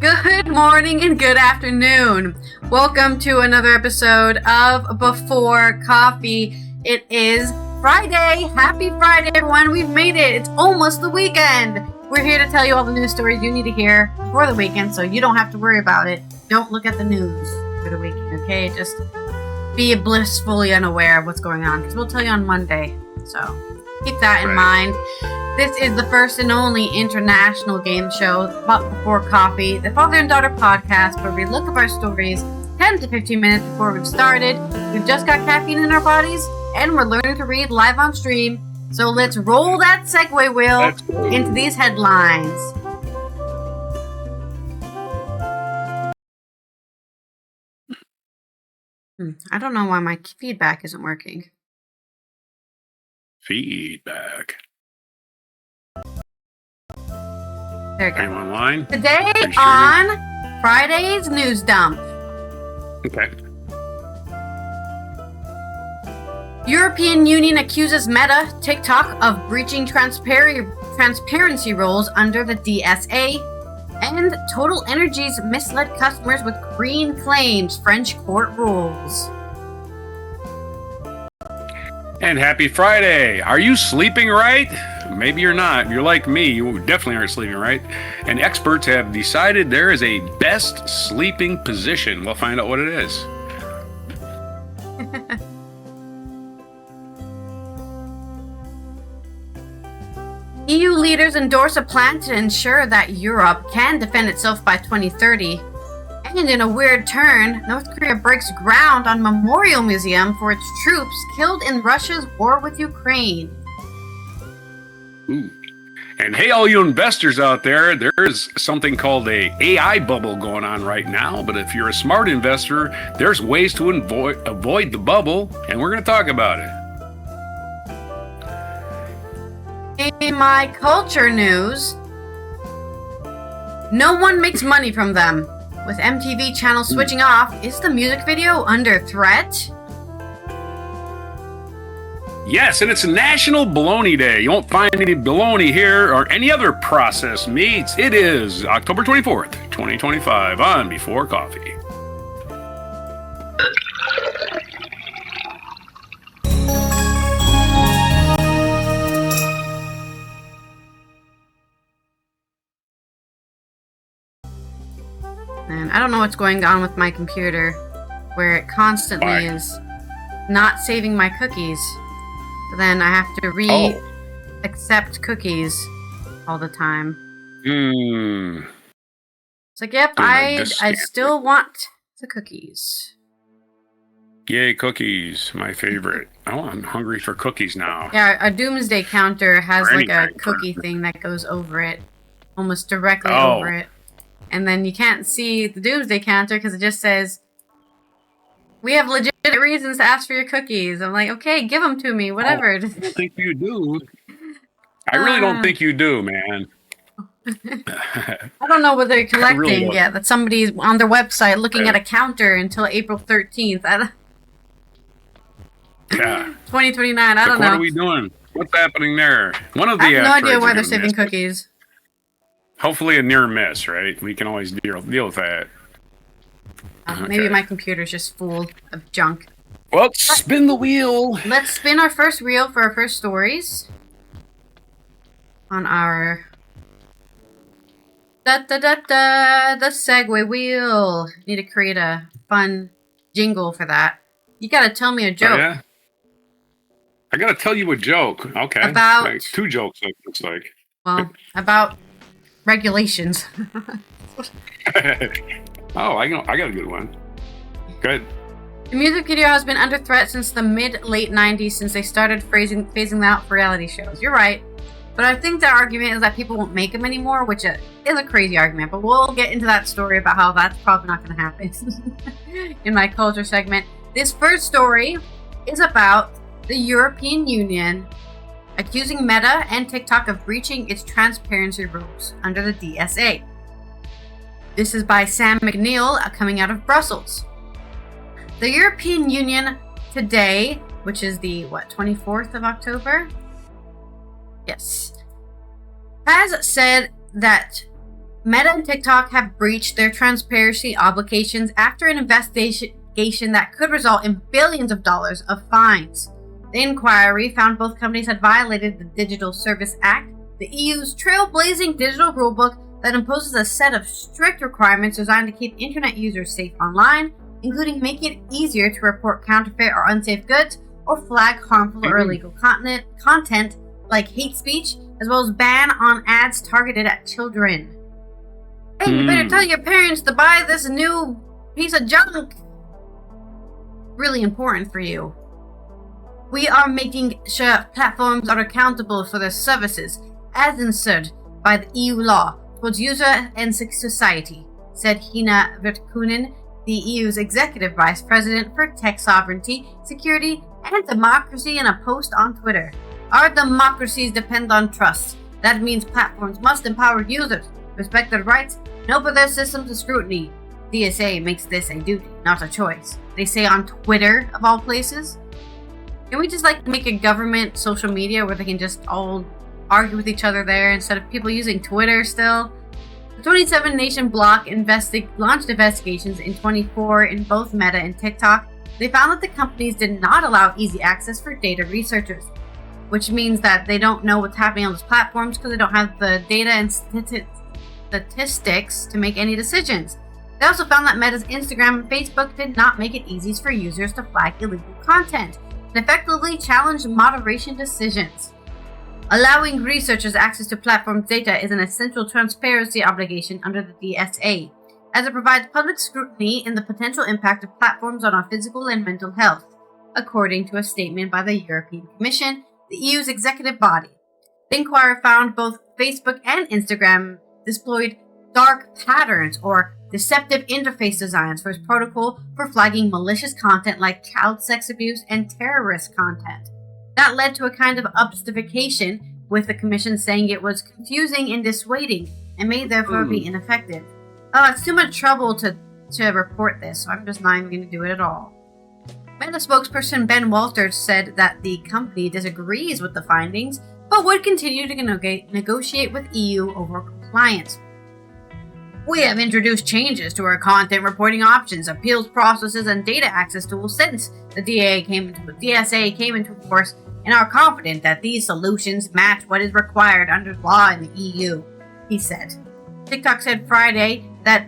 Good morning and good afternoon. Welcome to another episode of Before Coffee. It is Friday. Happy Friday, everyone. We've made it. It's almost the weekend. We're here to tell you all the news stories you need to hear for the weekend so you don't have to worry about it. Don't look at the news for the weekend, okay? Just be blissfully unaware of what's going on because we'll tell you on Monday. So keep that in mind. This is the first and only international game show, Before Coffee, the father and daughter podcast where we look up our stories 10 to 15 minutes before we've started. We've just got caffeine in our bodies, and we're learning to read live on stream. So let's roll that segue wheel into these headlines. I don't know why my feedback isn't working. Feedback. There you go. I'm online. Today on Friday's News Dump. Okay. European Union accuses Meta, TikTok of breaching transparency rules under the DSA. And Total Energies misled customers with green claims, French court rules. And happy Friday. Are you sleeping right? Maybe you're not. You're like me. You definitely aren't sleeping right. And experts have decided there is a best sleeping position. We'll find out what it is. EU leaders endorse a plan to ensure that Europe can defend itself by 2030. And in a weird turn, North Korea breaks ground on Memorial Museum for its troops killed in Russia's war with Ukraine. Ooh. And hey, all you investors out there, there's something called a AI bubble going on right now. But if you're a smart investor, there's ways to avoid the bubble, and we're going to talk about it. In my culture news, no one makes money from them. With MTV channel switching off, is the music video under threat? Yes, and it's National Bologna Day. You won't find any bologna here or any other processed meats. It is October 24th, 2025 on Before Coffee. And I don't know what's going on with my computer, where it constantly is not saving my cookies. So then I have to accept cookies all the time. It's like, yep, I still want the cookies. Yay, cookies, my favorite. Oh, I'm hungry for cookies now. Yeah, a doomsday counter has like a cookie thing that goes over it, almost directly over it. And then you can't see the doomsday counter because it just says, we have legitimate reasons to ask for your cookies. I'm like, okay, give them to me, whatever. I don't think you do. I really don't think you do, man. I don't know what they're collecting yet. That somebody's on their website looking at a counter until April 13th. Yeah. 2029, I don't know. What are we doing? What's happening there? I have no idea why they're saving cookies. Hopefully a near miss, right? We can always deal with that. Maybe my computer's just full of junk. Well, spin the wheel. Let's spin our first reel for our first stories. On our... the segue wheel. Need to create a fun jingle for that. You gotta tell me a joke. Oh, yeah? I gotta tell you a joke. Okay. About... like 2 jokes, it looks like. Well, about... regulations. Oh, I got a good one. Good. The music video has been under threat since the mid-late 90s, since they started phasing out for reality shows. You're right. But I think the argument is that people won't make them anymore, which is a crazy argument. But we'll get into that story about how that's probably not going to happen in my culture segment. This first story is about the European Union accusing Meta and TikTok of breaching its transparency rules under the DSA. This is by Sam McNeil, coming out of Brussels. The European Union today, which is the 24th of October? Yes. Has said that Meta and TikTok have breached their transparency obligations after an investigation that could result in billions of dollars of fines. The inquiry found both companies had violated the Digital Service Act, the EU's trailblazing digital rulebook that imposes a set of strict requirements designed to keep internet users safe online, including making it easier to report counterfeit or unsafe goods or flag harmful or illegal content like hate speech, as well as ban on ads targeted at children. Hey, you better tell your parents to buy this new piece of junk. Really important for you. We are making sure platforms are accountable for their services, as ensured by the EU law towards user and society, said Hina Virtanen, the EU's Executive Vice President for Tech Sovereignty, Security, and Democracy in a post on Twitter. Our democracies depend on trust. That means platforms must empower users, respect their rights, and open their systems to scrutiny. DSA makes this a duty, not a choice. They say on Twitter, of all places. Can we just make a government social media where they can just all argue with each other there instead of people using Twitter still? The 27-nation bloc launched investigations in 2024 in both Meta and TikTok. They found that the companies did not allow easy access for data researchers, which means that they don't know what's happening on those platforms because they don't have the data and statistics to make any decisions. They also found that Meta's Instagram and Facebook did not make it easy for users to flag illegal content and effectively challenge moderation decisions. Allowing researchers access to platform data is an essential transparency obligation under the DSA, as it provides public scrutiny in the potential impact of platforms on our physical and mental health, according to a statement by the European Commission, the EU's executive body. The inquiry found both Facebook and Instagram displayed dark patterns or deceptive interface designs for its protocol for flagging malicious content like child sex abuse and terrorist content. That led to a kind of obfuscation, with the Commission saying it was confusing and dissuading and may therefore be ineffective. Oh, it's too much trouble to report this, so I'm just not even going to do it at all. Meta spokesperson Ben Walters said that the company disagrees with the findings, but would continue to negotiate with EU over compliance. We have introduced changes to our content reporting options, appeals processes, and data access tools since the DSA came into force, and are confident that these solutions match what is required under law in the EU, he said. TikTok said today, that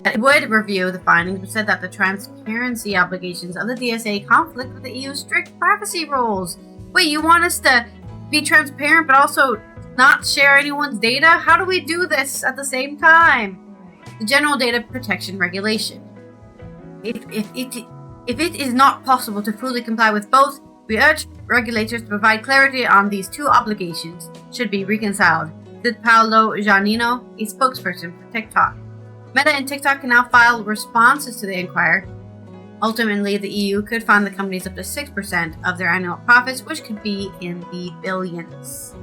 it would review the findings, but said that the transparency obligations of the DSA conflict with the EU's strict privacy rules. Wait, you want us to be transparent but also not share anyone's data? How do we do this at the same time? The General Data Protection Regulation. If it is not possible to fully comply with both, we urge regulators to provide clarity on these two obligations should be reconciled, said Paolo Giannino, a spokesperson for TikTok. Meta and TikTok can now file responses to the inquiry. Ultimately, the EU could fine the companies up to 6% of their annual profits, which could be in the billions.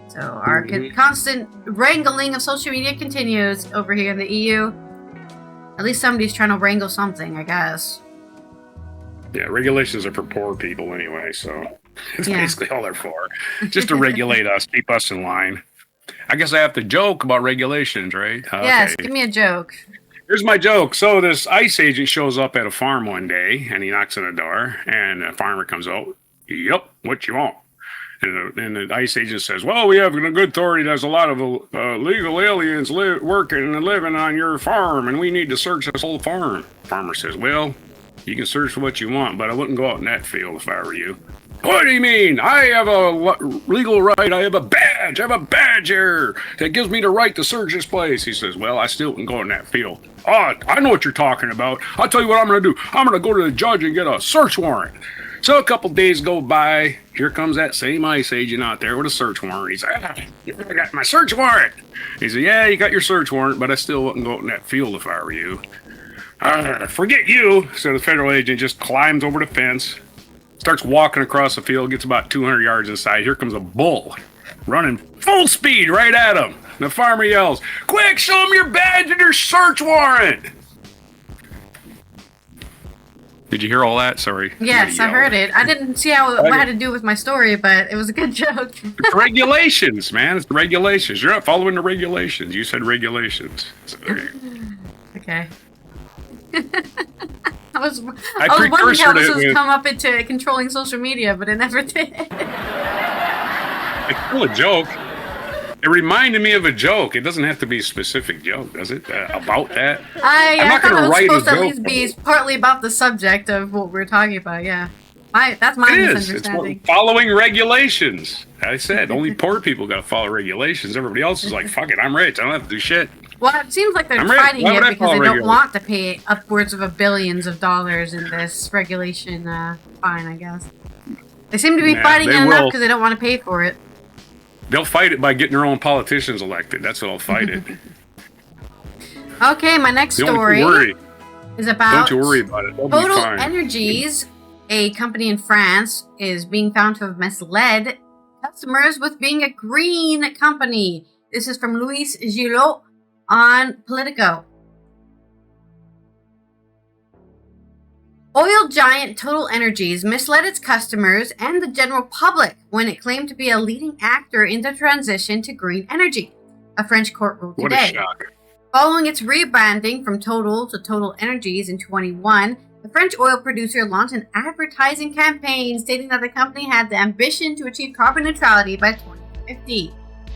So our constant wrangling of social media continues over here in the EU. At least somebody's trying to wrangle something, I guess. Yeah, regulations are for poor people anyway, so it's basically all they're for. Just to regulate us, keep us in line. I guess I have to joke about regulations, right? Okay. Yes, give me a joke. Here's my joke. So this ICE agent shows up at a farm one day, and he knocks on the door, and a farmer comes out. Yep, what you want? And the ICE agent says, well, we have a good authority. There's a lot of illegal aliens working and living on your farm, and we need to search this whole farm. Farmer says, well, you can search for what you want, but I wouldn't go out in that field if I were you. What do you mean? I have a legal right. I have a badge. I have a badge here that gives me the right to search this place. He says, well, I still can go in that field. Oh, I know what you're talking about. I'll tell you what I'm going to do. I'm going to go to the judge and get a search warrant. So a couple days go by. Here comes that same ICE agent out there with a search warrant. He's like, I got my search warrant. He said, yeah, you got your search warrant, but I still wouldn't go out in that field if I were you. Forget you. So the federal agent just climbs over the fence, starts walking across the field, gets about 200 yards inside. Here comes a bull running full speed right at him. The farmer yells, quick, show him your badge and your search warrant. Did you hear all that? Sorry. Yes, I heard it. I didn't see what had to do with my story, but it was a good joke. It's regulations, man. It's regulations. You're not following the regulations. You said regulations. Okay. I was wondering how this was come up into controlling social media, but it never did. It's still a joke. It reminded me of a joke. It doesn't have to be a specific joke, does it? About that? I'm not going to write a joke. It's supposed to at least be partly about the subject of what we're talking about, yeah. That's my misunderstanding. It's following regulations. I said, only poor people got to follow regulations. Everybody else is like, fuck it, I'm rich. I don't have to do shit. Well, it seems like they're fighting it because they don't want to pay upwards of billions of dollars in this regulation fine, I guess. They seem to be fighting it enough because they don't want to pay for it. They'll fight it by getting their own politicians elected. That's what they'll fight it. Okay, my next story is about Don't you worry about it. Total Energies, a company in France, is being found to have misled customers with being a green company. This is from Louis Gillot on Politico. Oil giant Total Energies misled its customers and the general public when it claimed to be a leading actor in the transition to green energy, a French court ruled today. What a shock. Following its rebranding from Total to Total Energies in 2021, the French oil producer launched an advertising campaign stating that the company had the ambition to achieve carbon neutrality by 2050.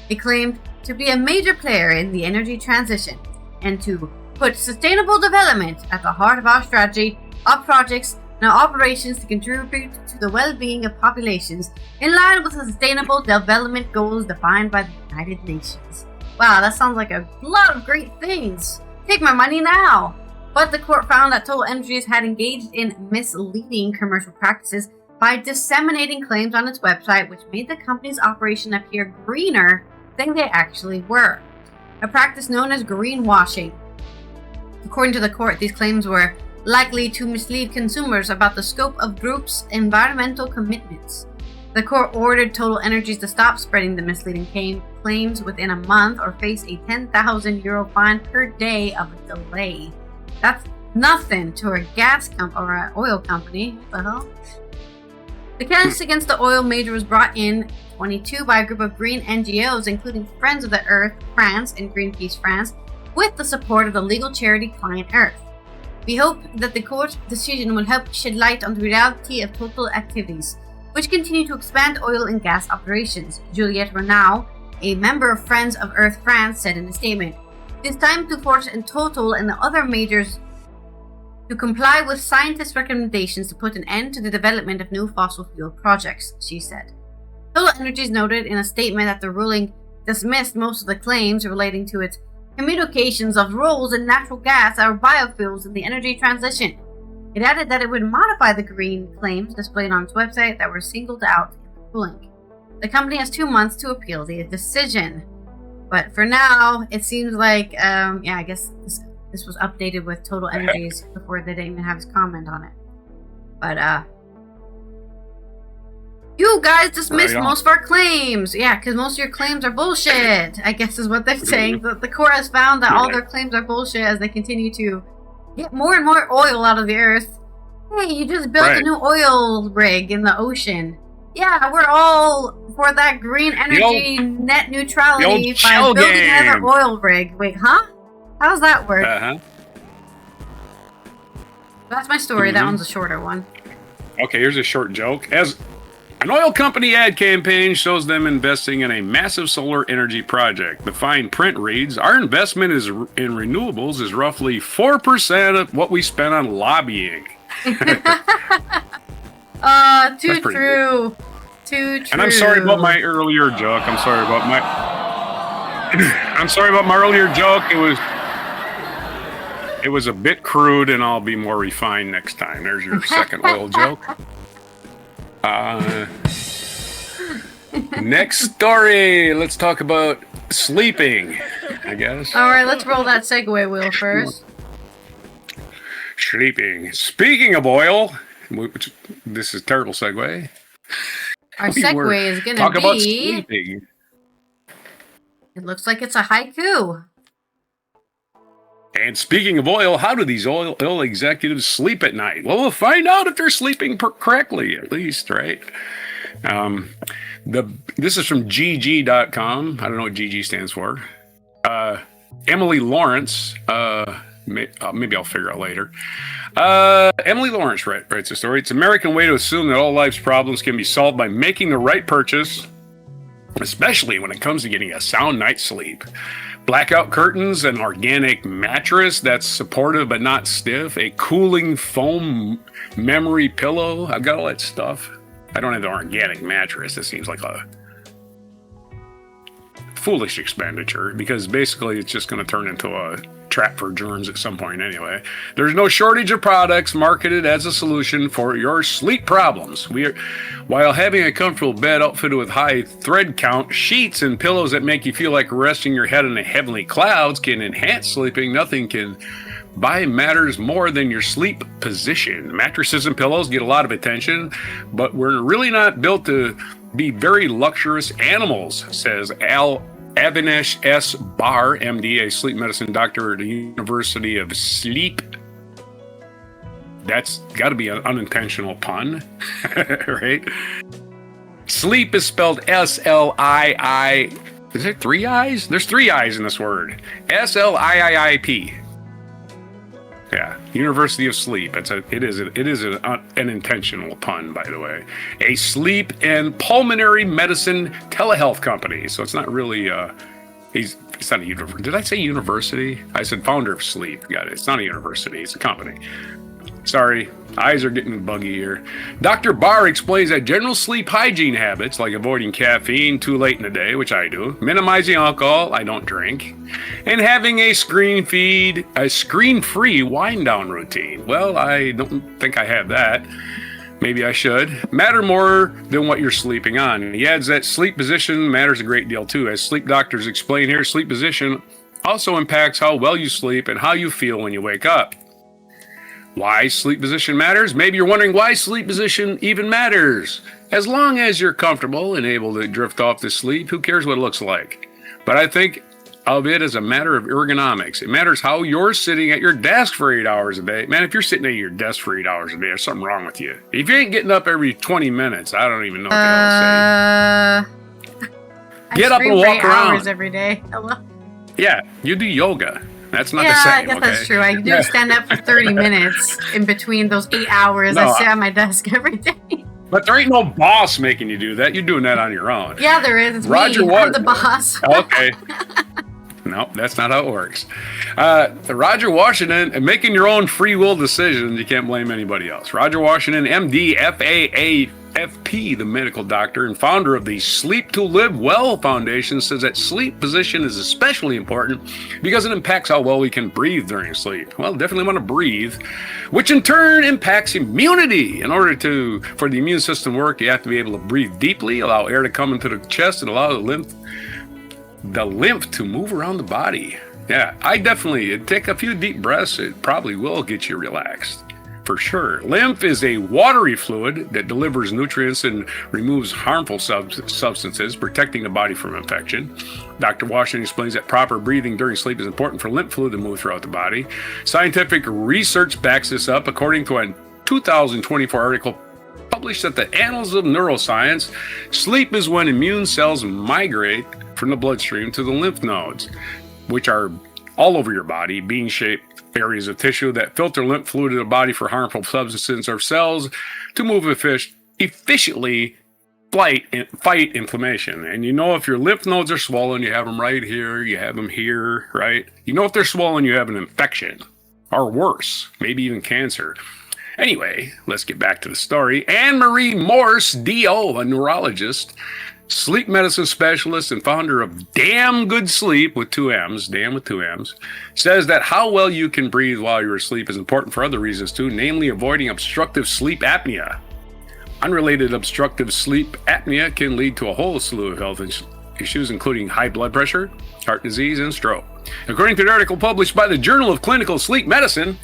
It claimed to be a major player in the energy transition and to put sustainable development at the heart of our strategy, our projects, and our operations to contribute to the well-being of populations in line with the Sustainable Development Goals defined by the United Nations. Wow, that sounds like a lot of great things. Take my money now. But the court found that Total Energies had engaged in misleading commercial practices by disseminating claims on its website, which made the company's operation appear greener than they actually were. A practice known as greenwashing. According to the court, these claims were likely to mislead consumers about the scope of groups' environmental commitments. The court ordered Total Energies to stop spreading the misleading claims within a month or face a €10,000 fine per day of a delay. That's nothing to a gas or an oil company. What the hell? The case against the oil major was brought in 2022 by a group of green NGOs, including Friends of the Earth France and Greenpeace France, with the support of the legal charity Client Earth. We hope that the court decision will help shed light on the reality of Total activities, which continue to expand oil and gas operations, Juliette Renaud, a member of Friends of Earth France, said in a statement. It is time to force Total and the other majors to comply with scientists' recommendations to put an end to the development of new fossil fuel projects, she said. Total Energies noted in a statement that the ruling dismissed most of the claims relating to its communications of roles in natural gas or biofuels in the energy transition. It added that it would modify the green claims displayed on its website that were singled out in the ruling. The company has 2 months to appeal the decision. But for now, it seems like, I guess this was updated with Total Energies before they didn't even have his comment on it. But, you guys dismissed most of our claims. Yeah, because most of your claims are bullshit, I guess is what they're saying. The court has found that all their claims are bullshit as they continue to get more and more oil out of the earth. Hey, you just built a new oil rig in the ocean. Yeah, we're all for that green energy net neutrality by building another oil rig. Wait, huh? How does that work? That's my story. That one's a shorter one. Okay, here's a short joke. As an oil company ad campaign shows them investing in a massive solar energy project. The fine print reads, our investment in renewables is roughly 4% of what we spent on lobbying. Too true. Too true. And I'm sorry about my earlier joke. I'm sorry about my earlier joke. It was a bit crude, and I'll be more refined next time. There's your second oil joke. Next story. Let's talk about sleeping, I guess. All right, let's roll that segue wheel first. Sleeping. Speaking of oil, this is a terrible segue. Our segue is going to be... Talk about sleeping. It looks like it's a haiku. And speaking of oil, how do these oil executives sleep at night? Well, we'll find out if they're sleeping correctly, at least, right? This is from GG.com. I don't know what GG stands for. Emily Lawrence, maybe I'll figure out later. Emily Lawrence writes a story. It's an American way to assume that all life's problems can be solved by making the right purchase, especially when it comes to getting a sound night's sleep. Blackout curtains, an organic mattress that's supportive but not stiff, a cooling foam memory pillow. I've got all that stuff. I don't have the organic mattress. It seems like a foolish expenditure because basically it's just going to turn into a trap for germs at some point anyway. There's no shortage of products marketed as a solution for your sleep problems. While having a comfortable bed outfitted with high thread count, sheets, and pillows that make you feel like resting your head in the heavenly clouds can enhance sleeping, nothing can buy matters more than your sleep position. Mattresses and pillows get a lot of attention, but we're really not built to be very luxurious animals, says Avinash S. Barr, MD, a sleep medicine doctor at the University of Sleep. That's got to be an unintentional pun, right? Sleep is spelled S-L-I-I. Is there 3 I's? There's 3 I's in this word. S-L-I-I-I-P. Yeah, University of Sleep. It is an intentional pun, by the way. A sleep and pulmonary medicine telehealth company. So it's not really it's not a university. Did I say university? I said founder of Sleep. Got it. It's not a university. It's a company. Sorry, eyes are getting buggy here. Dr. Barr explains that general sleep hygiene habits, like avoiding caffeine too late in the day, which I do, minimizing alcohol, I don't drink, and having a screen-free wind-down routine. Well, I don't think I have that. Maybe I should. Matter more than what you're sleeping on. He adds that sleep position matters a great deal too. As sleep doctors explain here, sleep position also impacts how well you sleep and how you feel when you wake up. Why sleep position matters? Maybe you're wondering why sleep position even matters. As long as you're comfortable and able to drift off to sleep, who cares what it looks like? But I think of it as a matter of ergonomics. It matters how you're sitting at your desk for 8 hours a day. Man, if you're sitting at your desk for 8 hours a day, there's something wrong with you. If you ain't getting up every 20 minutes, I don't even know what the hell to say. Get up and walk around. Hours every day. Hello. Yeah, you do yoga. That's not the same. I guess that's true. I do stand up for 30 minutes in between those 8 hours. I sit at my desk every day. But there ain't no boss making you do that. You're doing that on your own. Yeah, there is. It's Roger me. I'm the boss. Okay. No, that's not how it works. Roger Washington, and making your own free will decisions, you can't blame anybody else. Roger Washington, MD, FAAFP, the medical doctor and founder of the Sleep to Live Well Foundation, says that sleep position is especially important because it impacts how well we can breathe during sleep. Well, definitely want to breathe, which in turn impacts immunity. In order for the immune system to work, you have to be able to breathe deeply, allow air to come into the chest, and allow the lymph to move around the body. Yeah, I definitely take a few deep breaths. It probably will get you relaxed, for sure. Lymph is a watery fluid that delivers nutrients and removes harmful substances, protecting the body from infection. Dr. Washington explains that proper breathing during sleep is important for lymph fluid to move throughout the body. Scientific research backs this up. According to a 2024 article published at the Annals of Neuroscience, sleep is when immune cells migrate from the bloodstream to the lymph nodes, which are all over your body, bean-shaped areas of tissue that filter lymph fluid to the body for harmful substances or cells to move efficiently fight inflammation. And you know if your lymph nodes are swollen, you have them right here, you have them here, right? You know if they're swollen, you have an infection, or worse, maybe even cancer. Anyway, let's get back to the story. Anne-Marie Morse, D.O., a neurologist, sleep medicine specialist and founder of Damn Good Sleep with 2 M's, damn with 2 M's, says that how well you can breathe while you're asleep is important for other reasons too, namely avoiding obstructive sleep apnea. Unrelated obstructive sleep apnea can lead to a whole slew of health issues, including high blood pressure, heart disease, and stroke. According to an article published by the Journal of Clinical Sleep Medicine,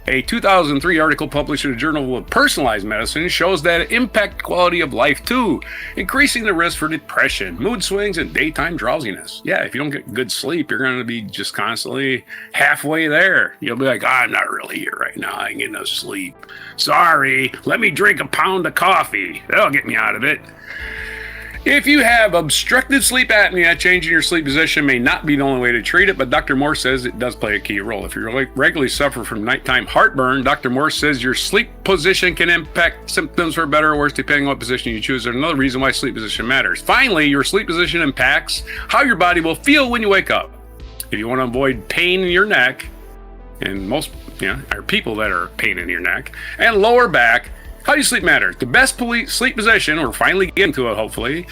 A 2003 article published in the Journal of Personalized Medicine shows that it impacts quality of life too, increasing the risk for depression, mood swings, and daytime drowsiness. Yeah, if you don't get good sleep, you're going to be just constantly halfway there. You'll be like, I'm not really here right now. I ain't getting no sleep. Sorry, let me drink a pound of coffee. That'll get me out of it. If you have obstructive sleep apnea, changing your sleep position may not be the only way to treat it, but Dr. Morse says it does play a key role. If you regularly suffer from nighttime heartburn, Dr. Morse says your sleep position can impact symptoms for better or worse depending on what position you choose. There's another reason why sleep position matters. Finally, your sleep position impacts how your body will feel when you wake up. If you want to avoid pain in your neck, and most are people that are pain in your neck, and lower back, how you sleep matters. The best sleep position, we're finally getting to it hopefully,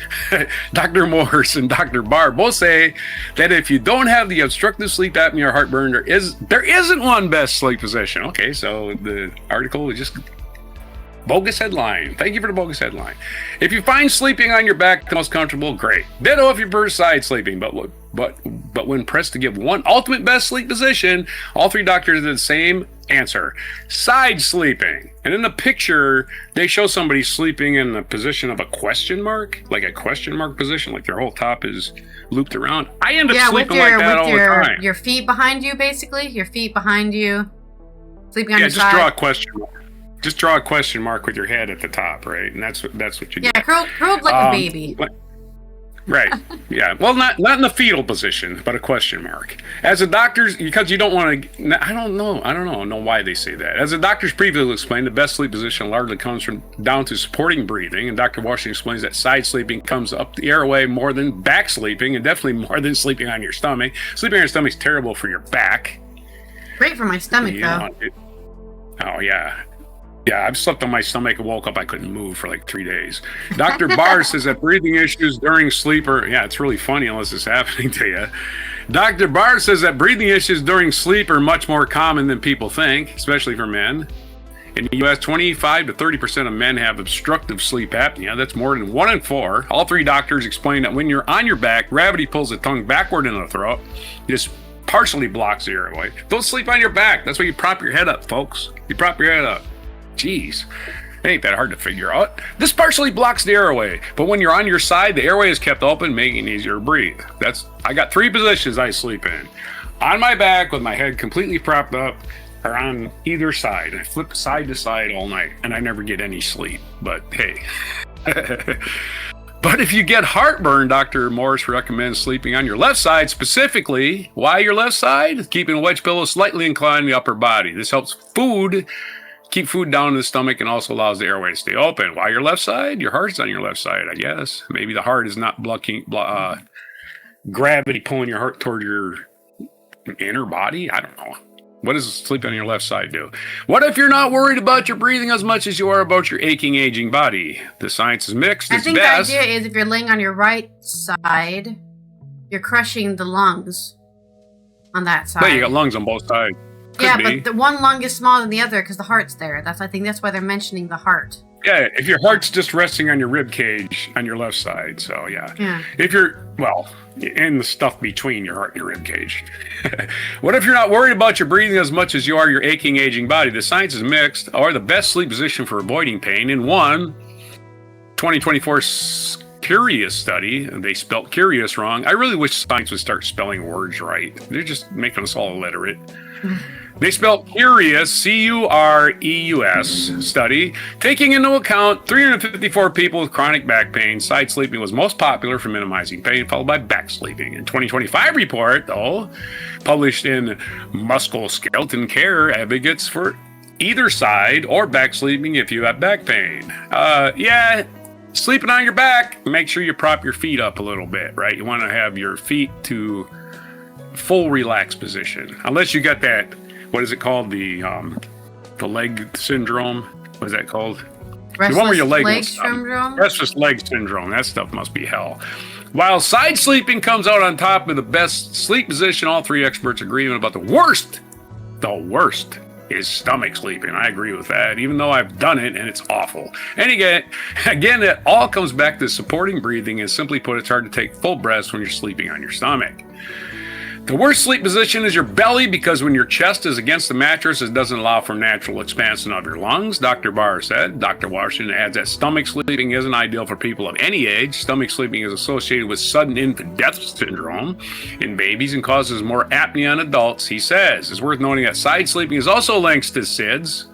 Dr. Morse and Dr. Barr both say that if you don't have the obstructive sleep apnea or heartburn, there isn't one best sleep position. Okay, so the article is just bogus headline. Thank you for the bogus headline. If you find sleeping on your back the most comfortable, great. Ditto if you prefer side sleeping, but when pressed to give one ultimate best sleep position, all three doctors did the same answer: side sleeping. And in the picture, they show somebody sleeping in the position of a question mark, like a question mark position, like their whole top is looped around. I end up sleeping like that all the time. Your feet behind you, basically. Your feet behind you, sleeping on your side. Yeah, just draw a question mark. Just draw a question mark with your head at the top, right? And that's what you do. Yeah, curled like a baby. Right. Yeah. Well, not in the fetal position, but a question mark. As the doctors, because you don't want to, I don't know why they say that. As the doctors previously explained, the best sleep position largely comes down to supporting breathing. And Dr. Washington explains that side sleeping comes up the airway more than back sleeping, and definitely more than sleeping on your stomach. Sleeping on your stomach is terrible for your back. Great for my stomach, though. Oh, yeah. Yeah, I've slept on my stomach and woke up, I couldn't move for like 3 days. Dr. Barr says that breathing issues during sleep it's really funny unless it's happening to you. Dr. Barr says that breathing issues during sleep are much more common than people think, especially for men. In the U.S., 25 to 30% of men have obstructive sleep apnea. That's more than 1 in 4. All three doctors explain that when you're on your back, gravity pulls the tongue backward into the throat. This partially blocks the airway. Don't sleep on your back. That's why you prop your head up, folks. You prop your head up. Jeez, it ain't that hard to figure out. This partially blocks the airway, but when you're on your side, the airway is kept open, making it easier to breathe. I got 3 positions I sleep in. On my back with my head completely propped up, or on either side. I flip side to side all night, and I never get any sleep, but hey. But if you get heartburn, Dr. Morse recommends sleeping on your left side specifically. Why your left side? Keeping a wedge pillow slightly inclined in the upper body. This helps keep food down in the stomach and also allows the airway to stay open. Why your left side? Your heart's on your left side, I guess. Maybe the heart is not blocking gravity pulling your heart toward your inner body. I don't know. What does sleeping on your left side do? What if you're not worried about your breathing as much as you are about your aching, aging body? The science is mixed. I think the idea is if you're laying on your right side, you're crushing the lungs on that side. But you got lungs on both sides. But the one lung is smaller than the other because the heart's there. I think that's why they're mentioning the heart. Yeah, if your heart's just resting on your rib cage on your left side, so yeah. If you're, in the stuff between your heart and your rib cage. What if you're not worried about your breathing as much as you are your aching, aging body? The science is mixed, or the best sleep position for avoiding pain. In one 2024 Curious study, they spelled curious wrong. I really wish science would start spelling words right. They're just making us all illiterate. They spelled curious, C-U-R-E-U-S study, taking into account 354 people with chronic back pain. Side sleeping was most popular for minimizing pain, followed by back sleeping. In 2025 report, though, published in Musculoskeletal Care, advocates for either side or back sleeping if you have back pain. Sleeping on your back, make sure you prop your feet up a little bit, right? You want to have your feet to full relaxed position. Unless you got that, what is it called? The leg syndrome. What is that called? Restless the one where your leg syndrome? Restless leg syndrome. That stuff must be hell. While side sleeping comes out on top of the best sleep position, all three experts agree about the worst is stomach sleeping. I agree with that, even though I've done it and it's awful. And again, it all comes back to supporting breathing, and simply put, it's hard to take full breaths when you're sleeping on your stomach. The worst sleep position is your belly because when your chest is against the mattress, it doesn't allow for natural expansion of your lungs, Dr. Barr said. Dr. Washington adds that stomach sleeping isn't ideal for people of any age. Stomach sleeping is associated with sudden infant death syndrome in babies and causes more apnea in adults, he says. It's worth noting that side sleeping is also linked to SIDS.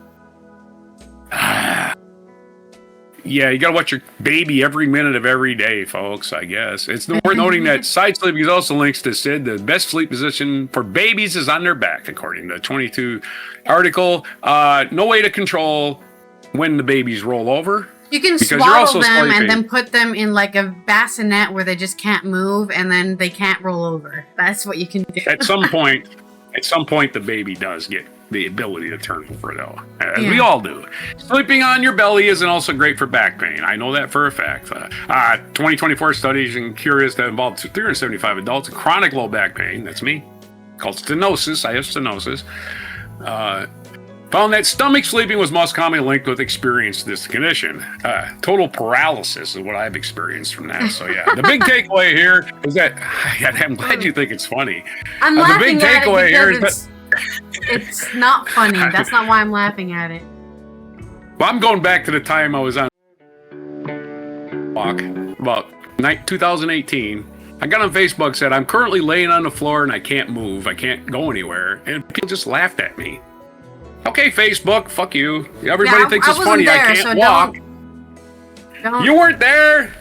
Yeah, you got to watch your baby every minute of every day, folks, I guess. It's worth noting that side sleeping is also linked to SID. The best sleep position for babies is on their back, according to the 22 article. No way to control when the babies roll over. You can swaddle them and then put them in like a bassinet where they just can't move and then they can't roll over. That's what you can do. At some point, the baby does get the ability to turn over, though, as we all do. Sleeping on your belly isn't also great for back pain. I know that for a fact. 2024 studies and curious that involved 375 adults with chronic low back pain. That's me. Called stenosis. I have stenosis. Found that stomach sleeping was most commonly linked with experience to this condition. Total paralysis is what I've experienced from that. So yeah, the big takeaway here is that I'm glad you think it's funny. I'm laughing the big takeaway here is that it's not funny. That's not why I'm laughing at it. Well, I'm going back to the time I was on walk about 2018. I got on Facebook, said I'm currently laying on the floor and I can't move. I can't go anywhere, and people just laughed at me. Okay, Facebook, fuck you. Everybody thinks it's funny. I can't walk. Don't. You weren't there.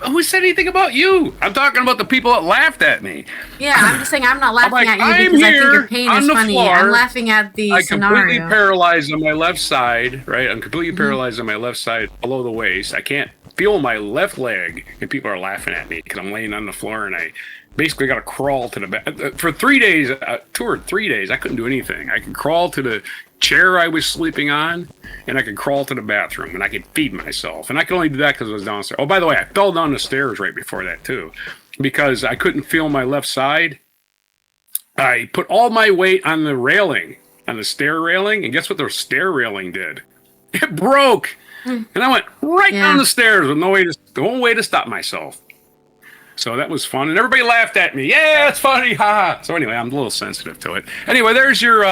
Who said anything about you? I'm talking about the people that laughed at me. Yeah, I'm just saying I'm not laughing at you because I think your pain is funny. Floor. I'm laughing at the scenario. I'm completely paralyzed on my left side, right? I'm completely paralyzed on my left side below the waist. I can't feel my left leg, and people are laughing at me because I'm laying on the floor and I basically got to crawl to the back. For 3 days, 2 or 3 days, I couldn't do anything. I could crawl to the chair I was sleeping on, and I could crawl to the bathroom, and I could feed myself. And I could only do that because I was downstairs. Oh, by the way, I fell down the stairs right before that, too, because I couldn't feel my left side. I put all my weight on the railing, on the stair railing, and guess what the stair railing did? It broke! And I went right down the stairs with no way to stop myself. So that was fun, and everybody laughed at me. Yeah, it's funny, haha. So anyway, I'm a little sensitive to it. Anyway, there's your,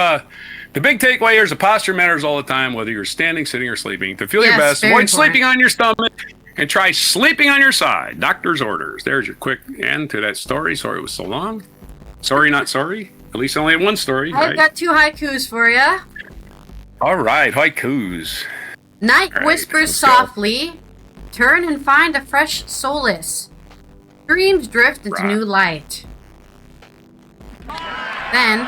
the big takeaway here is the posture matters all the time, whether you're standing, sitting, or sleeping. To feel your best, avoid sleeping on your stomach, and try sleeping on your side. Doctor's orders. There's your quick end to that story. Sorry it was so long. Sorry, not sorry. At least I only had one story. I've got 2 haikus for you. All right, haikus. Night whispers softly. Turn and find a fresh solace. Dreams drift into new light. Then,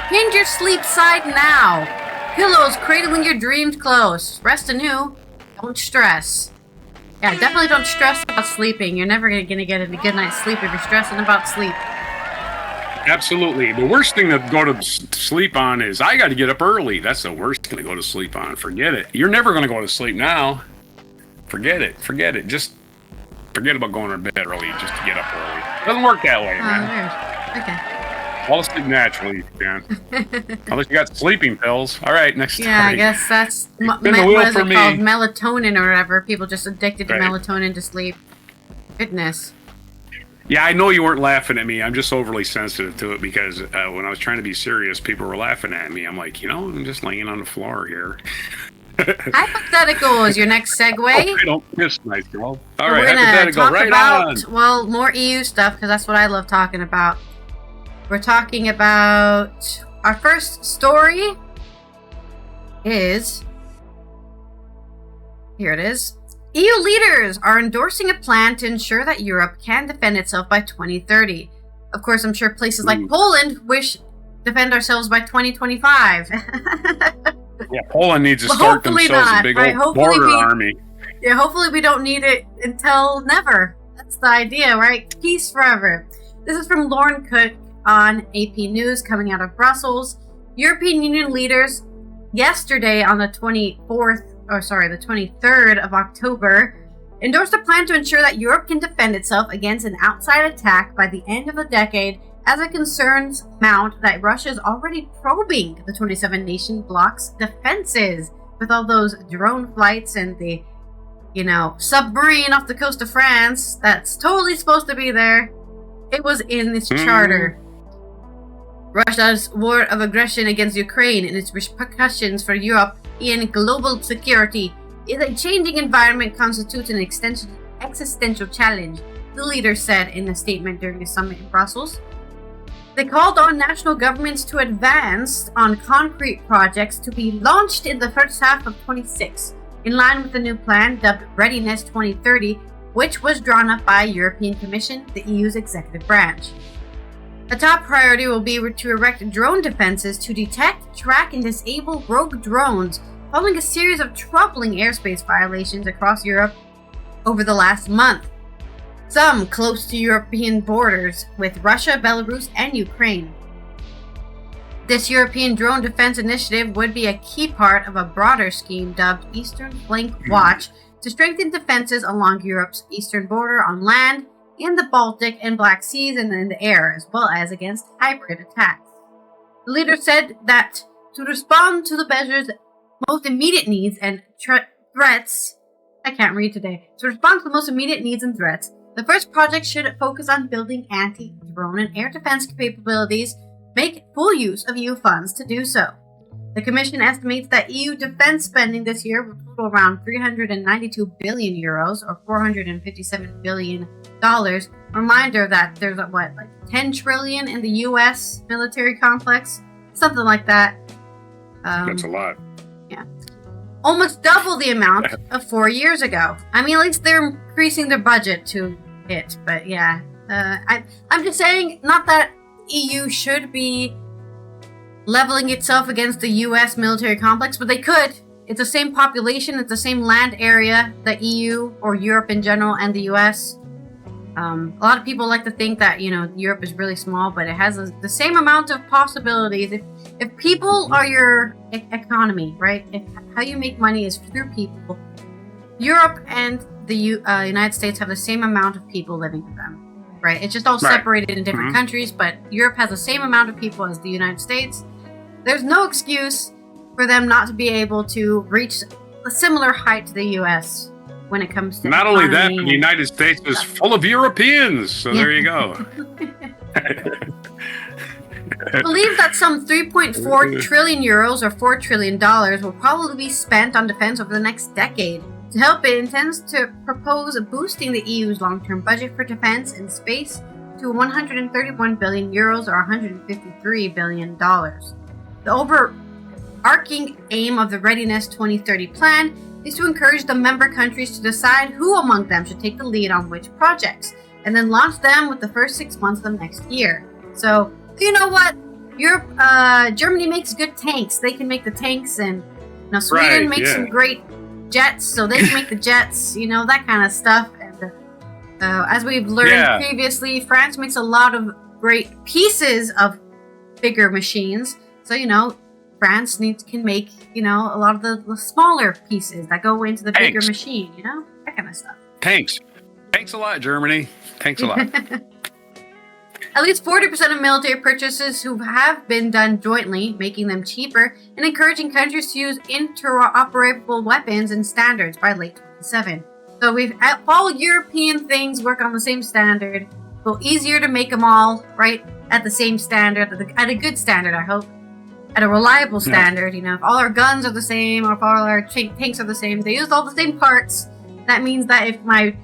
hinge your sleep side now. Pillows cradling your dreams close. Rest anew. Don't stress. Yeah, definitely don't stress about sleeping. You're never going to get a good night's sleep if you're stressing about sleep. Absolutely. The worst thing to go to sleep on is I got to get up early. That's the worst thing to go to sleep on. Forget it. You're never going to go to sleep now. Forget it. Just forget about going to bed early just to get up early. It doesn't work that way, man. Okay. Fall asleep naturally, you can. Unless you got sleeping pills. All right, next story. Yeah, I guess that's what is it called? Melatonin or whatever. People just addicted to melatonin to sleep. Goodness. Yeah, I know you weren't laughing at me. I'm just overly sensitive to it because when I was trying to be serious, people were laughing at me. I'm like, I'm just laying on the floor here. Hypothetical is your next segue. I don't miss nice girl. All right, we're gonna hypothetical, talk right about, on. Well, more EU stuff because that's what I love talking about. We're talking about our first story is here. It is. EU leaders are endorsing a plan to ensure that Europe can defend itself by 2030. Of course, I'm sure places like Poland wish to defend ourselves by 2025. Yeah, Poland needs to start themselves a big old border army. Yeah, hopefully we don't need it until never. That's the idea, right? Peace forever. This is from Lauren Cook on AP News coming out of Brussels. European Union leaders yesterday on the 23rd of October endorsed a plan to ensure that Europe can defend itself against an outside attack by the end of the decade as the concerns mount that Russia is already probing the 27-nation bloc's defenses with all those drone flights and the, submarine off the coast of France that's totally supposed to be there. It was in this charter. Russia's war of aggression against Ukraine and its repercussions for European global security is a changing environment constitutes an existential challenge, the leader said in a statement during the summit in Brussels. They called on national governments to advance on concrete projects to be launched in the first half of 26, in line with the new plan dubbed Readiness 2030, which was drawn up by European Commission, the EU's executive branch. A top priority will be to erect drone defenses to detect, track, and disable rogue drones following a series of troubling airspace violations across Europe over the last month, some close to European borders with Russia, Belarus, and Ukraine. This European Drone Defense Initiative would be a key part of a broader scheme dubbed Eastern Flank Watch to strengthen defenses along Europe's eastern border on land, in the Baltic and Black Seas, and in the air, as well as against hybrid attacks. The leader said that to respond to the measures' most immediate needs and threats, to respond to the most immediate needs and threats, the first project should focus on building anti-drone and air defense capabilities, make full use of EU funds to do so. The Commission estimates that EU defense spending this year will total around 392 billion euros or $457 billion. Reminder that there's 10 trillion in the US military complex, something like that. That's a lot. Yeah. Almost double the amount of 4 years ago. I mean, at least they're increasing their budget to it, but yeah. I'm just saying, not that EU should be leveling itself against the US military complex, but they could. It's the same population, it's the same land area, the EU or Europe in general and the US. A lot of people like to think that, Europe is really small, but it has the same amount of possibilities. If people are your economy, right? If how you make money is through people, Europe and the United States have the same amount of people living in them, right? It's just all separated in different countries, but Europe has the same amount of people as the United States. There's no excuse for them not to be able to reach a similar height to the U.S. when it comes to not only that, but the United States is full of Europeans, so there you go. I believe that some 3.4 trillion euros or $4 trillion will probably be spent on defense over the next decade. To help, it intends to propose boosting the EU's long-term budget for defense and space to 131 billion euros or $153 billion. The overarching aim of the Readiness 2030 plan is to encourage the member countries to decide who among them should take the lead on which projects, and then launch them with the first 6 months of next year. So, you know what? Germany makes good tanks. They can make the tanks, and Sweden makes some great jets, so they can make the jets, that kind of stuff. And as we've learned previously, France makes a lot of great pieces of bigger machines. So, France can make, a lot of the smaller pieces that go into the bigger machine, that kind of stuff. Tanks. Thanks a lot, Germany. Thanks a lot. At least 40% of military purchases have been done jointly, making them cheaper and encouraging countries to use interoperable weapons and standards by late 27. So all European things work on the same standard. So easier to make them all, right, at the same standard, at a good standard, I hope. At a reliable standard, if all our guns are the same, or if all our tanks are the same, they use all the same parts. That means that if my,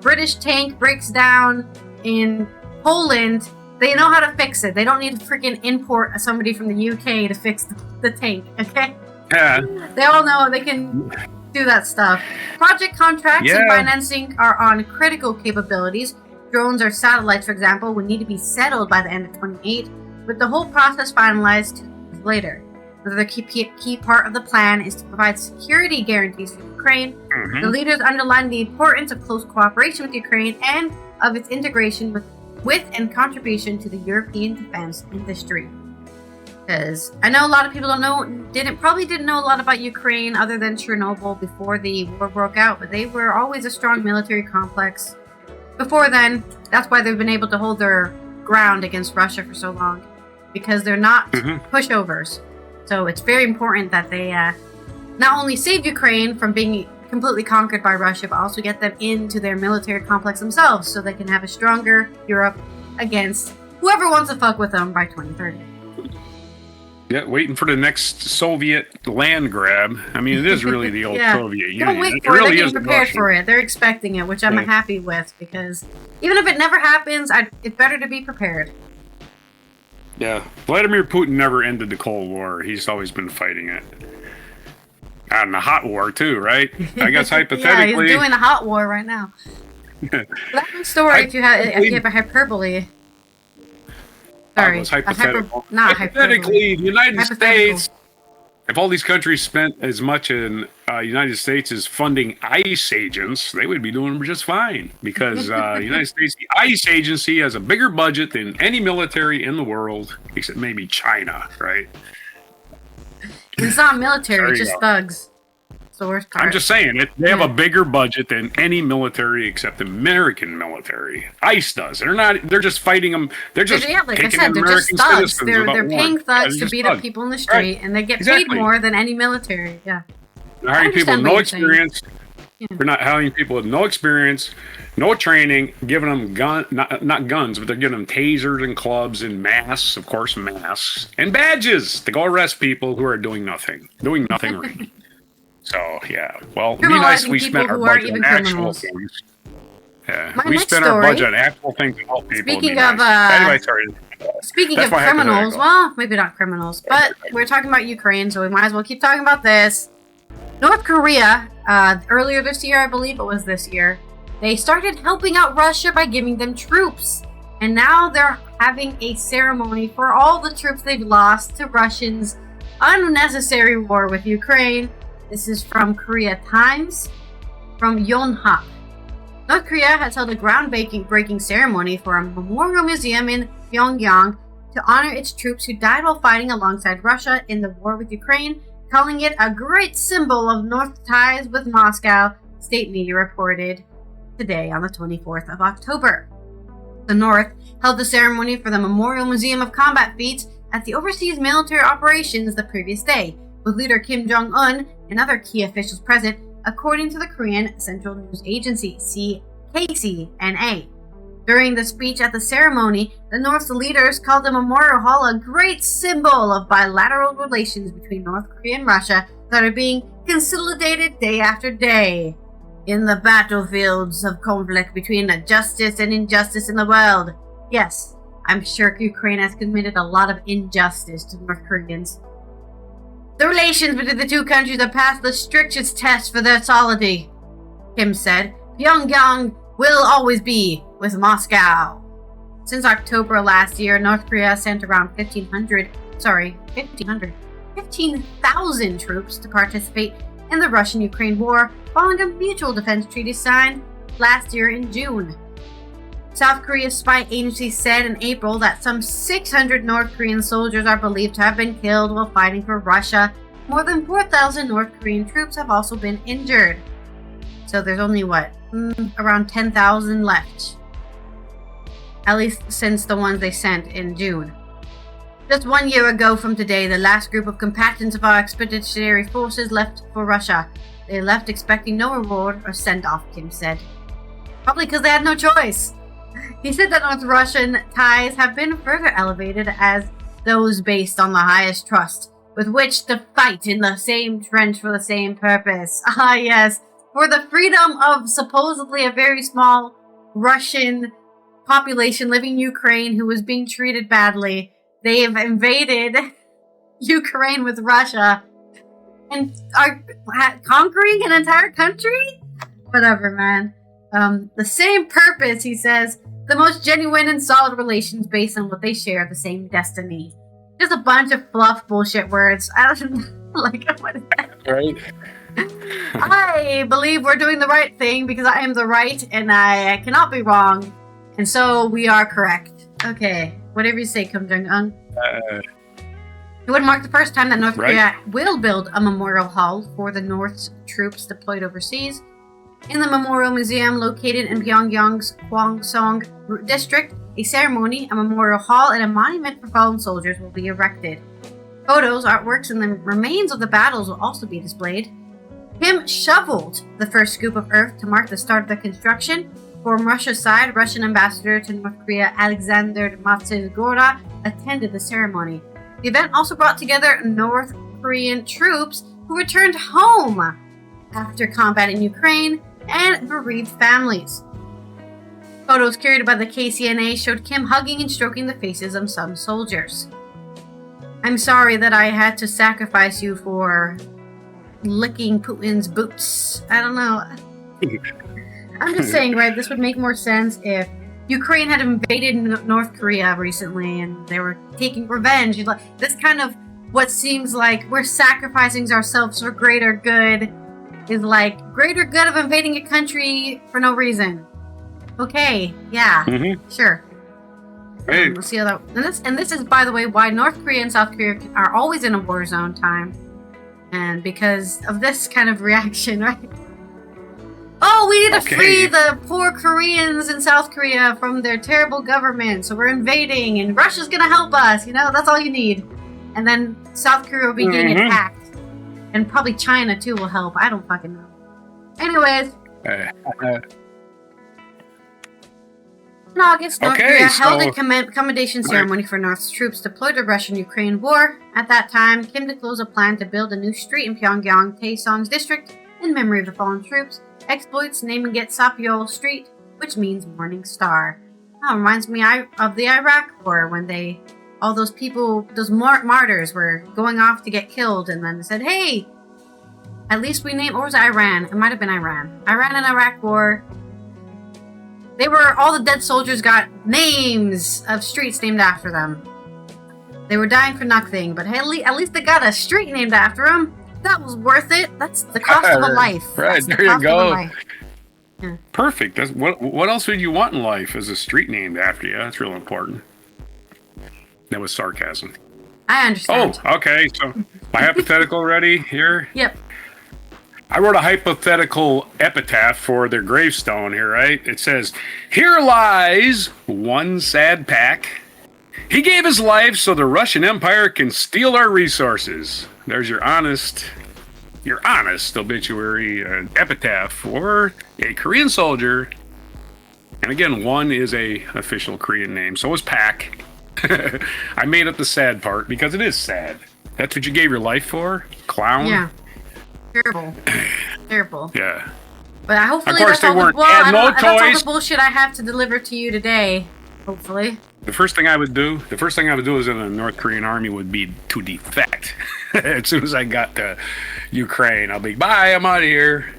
British tank breaks down in Poland, they know how to fix it. They don't need to freaking import somebody from the UK to fix the tank, okay? Yeah. They all know they can do that stuff. Project contracts and financing are on critical capabilities. Drones or satellites, for example, would need to be settled by the end of 28, with the whole process finalized later. Another key part of the plan is to provide security guarantees for Ukraine. Mm-hmm. The leaders underlined the importance of close cooperation with Ukraine and of its integration with and contribution to the European defense industry. Because I know a lot of people probably didn't know a lot about Ukraine other than Chernobyl before the war broke out, but they were always a strong military complex. Before then, that's why they've been able to hold their ground against Russia for so long, because they're not pushovers. So it's very important that they not only save Ukraine from being completely conquered by Russia, but also get them into their military complex themselves so they can have a stronger Europe against whoever wants to fuck with them by 2030. Yeah, waiting for the next Soviet land grab. I mean, it is really the old Yeah. Soviet Union. Don't wait It for it. They're really getting is the prepared Russian. for it. They're expecting it, which I'm Yeah. happy with, because even if it never happens, it's better to be prepared. Yeah, Vladimir Putin never ended the Cold War. He's always been fighting it. And the hot war too, right? I guess Yeah, hypothetically. he's doing a hot war right now. That's a story if you have a hyperbole. Sorry, was hypothetical. not Hypothetically, the United Hypothetical. States, if all these countries spent as much in United States as funding ICE agents, they would be doing just fine, because the United States, the ICE agency has a bigger budget than any military in the world, except maybe China, right? It's not military, There it's you just go. thugs. It's the worst part. I'm just saying, they have a bigger budget than any military except the American military. ICE does. They're just fighting them. They're just like I taking said, they're just American thugs. citizens They're without paying warrant. thugs Yeah, to they're beat just up people in the street, and they get paid Exactly. more than any military. Yeah. They're hiring people with understand no what you're saying. experience. Yeah. They're not hiring people with no experience, no training, giving them not guns, but they're giving them tasers and clubs and masks, of course, masks and badges to go arrest people who are doing nothing really. So yeah, well, it'd be nice if we Criminalizing spent our people who aren't budget even on actual criminals. things. Yeah, My we next spent our story- budget on actual things to help people. it'd be Speaking of, nice. Anyway, sorry. Speaking That's of my criminals, hypothetical. well, maybe not criminals, but we're talking about Ukraine, so we might as well keep talking about this. North Korea, earlier this year, I believe it was this year, they started helping out Russia by giving them troops. And now they're having a ceremony for all the troops they've lost to Russians' unnecessary war with Ukraine. This is from Korea Times, from Yonhap. North Korea has held a groundbreaking ceremony for a memorial museum in Pyongyang to honor its troops who died while fighting alongside Russia in the war with Ukraine, calling it a great symbol of North's ties with Moscow, state media reported today on the 24th of October. The North held the ceremony for the Memorial Museum of Combat Feats at the Overseas Military Operations the previous day, with leader Kim Jong-un and other key officials present, according to the Korean Central News Agency, KCNA. During the speech at the ceremony, the North's leaders called the Memorial Hall a great symbol of bilateral relations between North Korea and Russia that are being consolidated day after day. In the battlefields of conflict between justice and injustice in the world. Yes, I'm sure Ukraine has committed a lot of injustice to North Koreans. The relations between the two countries have passed the strictest test for their solidity, Kim said. Pyongyang will always be with Moscow. Since October last year, North Korea sent around 15,000 troops to participate in the Russian-Ukraine war, following a mutual defense treaty signed last year in June. South Korea's spy agency said in April that some 600 North Korean soldiers are believed to have been killed while fighting for Russia. More than 4,000 North Korean troops have also been injured. So there's only, around 10,000 left. At least since the ones they sent in June. Just 1 year ago from today, the last group of combatants of our expeditionary forces left for Russia. They left expecting no reward or send-off, Kim said. Probably because they had no choice. He said that North Russian ties have been further elevated as those based on the highest trust, with which to fight in the same trench for the same purpose. Ah, yes, for the freedom of supposedly a very small Russian population living in Ukraine who was being treated badly. They have invaded Ukraine with Russia and are conquering an entire country? Whatever, man. The same purpose, he says. The most genuine and solid relations based on what they share, the same destiny. Just a bunch of fluff bullshit words. I don't like what is that? Right? I believe we're doing the right thing because I am the right and I cannot be wrong. And so we are correct. Okay, whatever you say, Kim Jong-un. It would mark the first time that North Korea will build a memorial hall for the North's troops deployed overseas. In the Memorial Museum located in Pyongyang's Gwangsong district, a ceremony, a memorial hall, and a monument for fallen soldiers will be erected. Photos, artworks, and the remains of the battles will also be displayed. Kim shoveled the first scoop of earth to mark the start of the construction. From Russia's side, Russian ambassador to North Korea Alexander Matsugora attended the ceremony. The event also brought together North Korean troops who returned home after combat in Ukraine and bereaved families. Photos carried by the KCNA showed Kim hugging and stroking the faces of some soldiers. I'm sorry that I had to sacrifice you for licking Putin's boots. I don't know. I'm just saying, right, this would make more sense if Ukraine had invaded North Korea recently and they were taking revenge. This kind of what seems like we're sacrificing ourselves for greater good is like greater good of invading a country for no reason. Okay, yeah, sure. Hey. We'll see how that. And this is, by the way, why North Korea and South Korea are always in a war zone time, and because of this kind of reaction, right? Oh, we need to free the poor Koreans in South Korea from their terrible government, so we're invading, and Russia's gonna help us. That's all you need. And then South Korea will be getting attacked, and probably China too will help. I don't fucking know. Anyways. In August, North Korea held a commendation ceremony for North's troops deployed to Russian-Ukraine war. At that time, Kim disclosed a plan to build a new street in Pyongyang, Taesong's district, in memory of the fallen troops. Exploits naming it Sapyo Street, which means Morning Star. Oh, reminds me of the Iraq War when all those people, those martyrs were going off to get killed, and then they said, hey, at least we named, or was it Iran? It might have been Iran. Iran and Iraq War. All the dead soldiers got names of streets named after them. They were dying for nothing, but hey, at least they got a street named after them. That was worth it. That's the cost of a life. Right, there you go. Yeah. Perfect. That's, what else would you want in life as a street named after you? That's real important. That was sarcasm. I understand. Oh, okay. So my hypothetical ready here? Yep. I wrote a hypothetical epitaph for their gravestone here, right? It says, "Here lies one sad pack. He gave his life so the Russian Empire can steal our resources." There's your honest obituary epitaph for a Korean soldier. And again, one is a official Korean name. So is Pak. I made up the sad part because it is sad. That's what you gave your life for? Clown? Yeah. Terrible. Yeah. But hopefully of course that's they weren't. That's all the bullshit I have to deliver to you today. Hopefully. The first thing I would do is in the North Korean army would be to defect. As soon as I got to Ukraine, I'll be, bye, I'm out of here.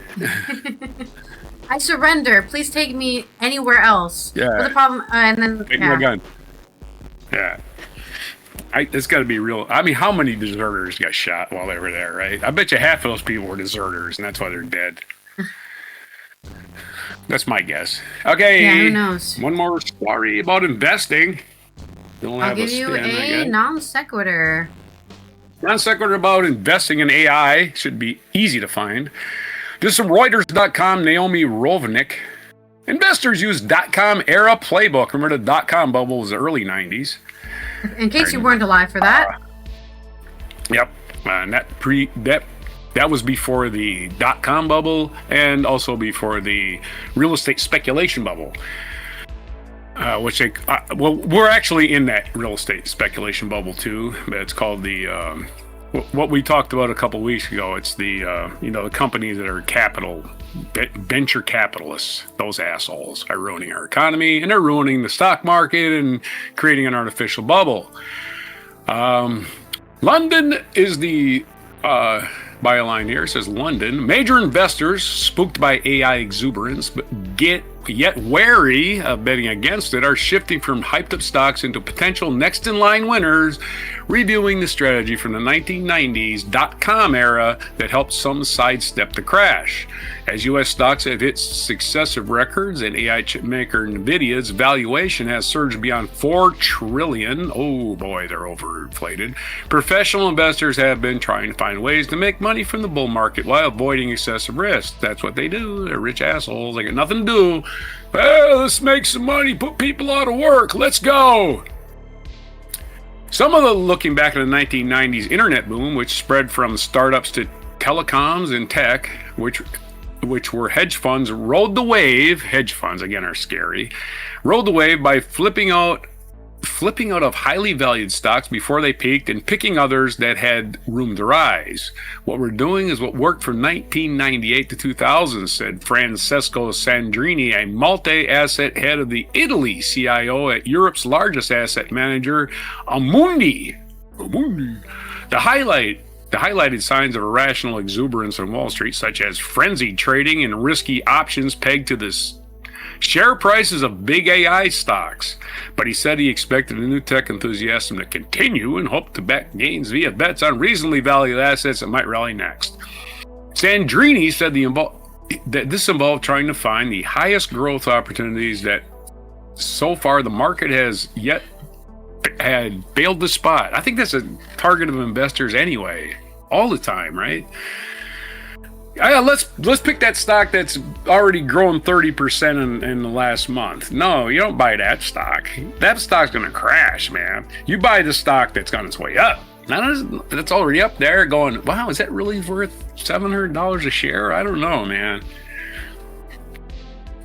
I surrender. Please take me anywhere else. Yeah. But the problem, and then take my gun. Yeah. It's got to be real. I mean, how many deserters got shot while they were there, right? I bet you half of those people were deserters, and that's why they're dead. That's my guess. Okay. Yeah, who knows? One more story about investing. I'll give you a non sequitur. Non sequitur about investing in AI. Should be easy to find. This is from Reuters.com, Naomi Rovnick. Investors use .com era playbook. Remember the .com bubble was the early 90s. In case you weren't alive for that. Yep. And that was before the .com bubble and also before the real estate speculation bubble. We're actually in that real estate speculation bubble too. But it's called the what we talked about a couple weeks ago. It's the the companies that are venture capitalists. Those assholes are ruining our economy and they're ruining the stock market and creating an artificial bubble. London is the byline here. It says London. Major investors spooked by AI exuberance, but yet wary of betting against it, are shifting from hyped up stocks into potential next in line winners, reviewing the strategy from the 1990s .com era that helped some sidestep the crash. As U.S. stocks have hit successive records and AI chip maker Nvidia's valuation has surged beyond $4 trillion. Oh boy, they're overinflated. Professional investors have been trying to find ways to make money from the bull market while avoiding excessive risk. That's what they do. They're rich assholes. They got nothing to do. Well, let's make some money, put people out of work. Let's go. Some of the looking back at the 1990s internet boom, which spread from startups to telecoms and tech, which were hedge funds, rode the wave. Hedge funds, again, are scary. Rode the wave by flipping out flipping out of highly valued stocks before they peaked and picking others that had room to rise. What we're doing is what worked from 1998 to 2000, said Francesco Sandrini, a multi-asset head of the Italy CIO at Europe's largest asset manager, Amundi. The highlighted signs of irrational exuberance on Wall Street, such as frenzied trading and risky options pegged to the share prices of big AI stocks. But he said he expected the new tech enthusiasm to continue and hoped to back gains via bets on reasonably valued assets that might rally next. Sandrini said that this involved trying to find the highest growth opportunities that so far the market has yet had failed to spot. I think that's a target of investors anyway, all the time, right? Let's pick that stock that's already grown 30% in the last month. No, you don't buy that stock. That stock's going to crash, man. You buy the stock that's on its way up. That's already up there going, wow, is that really worth $700 a share? I don't know, man.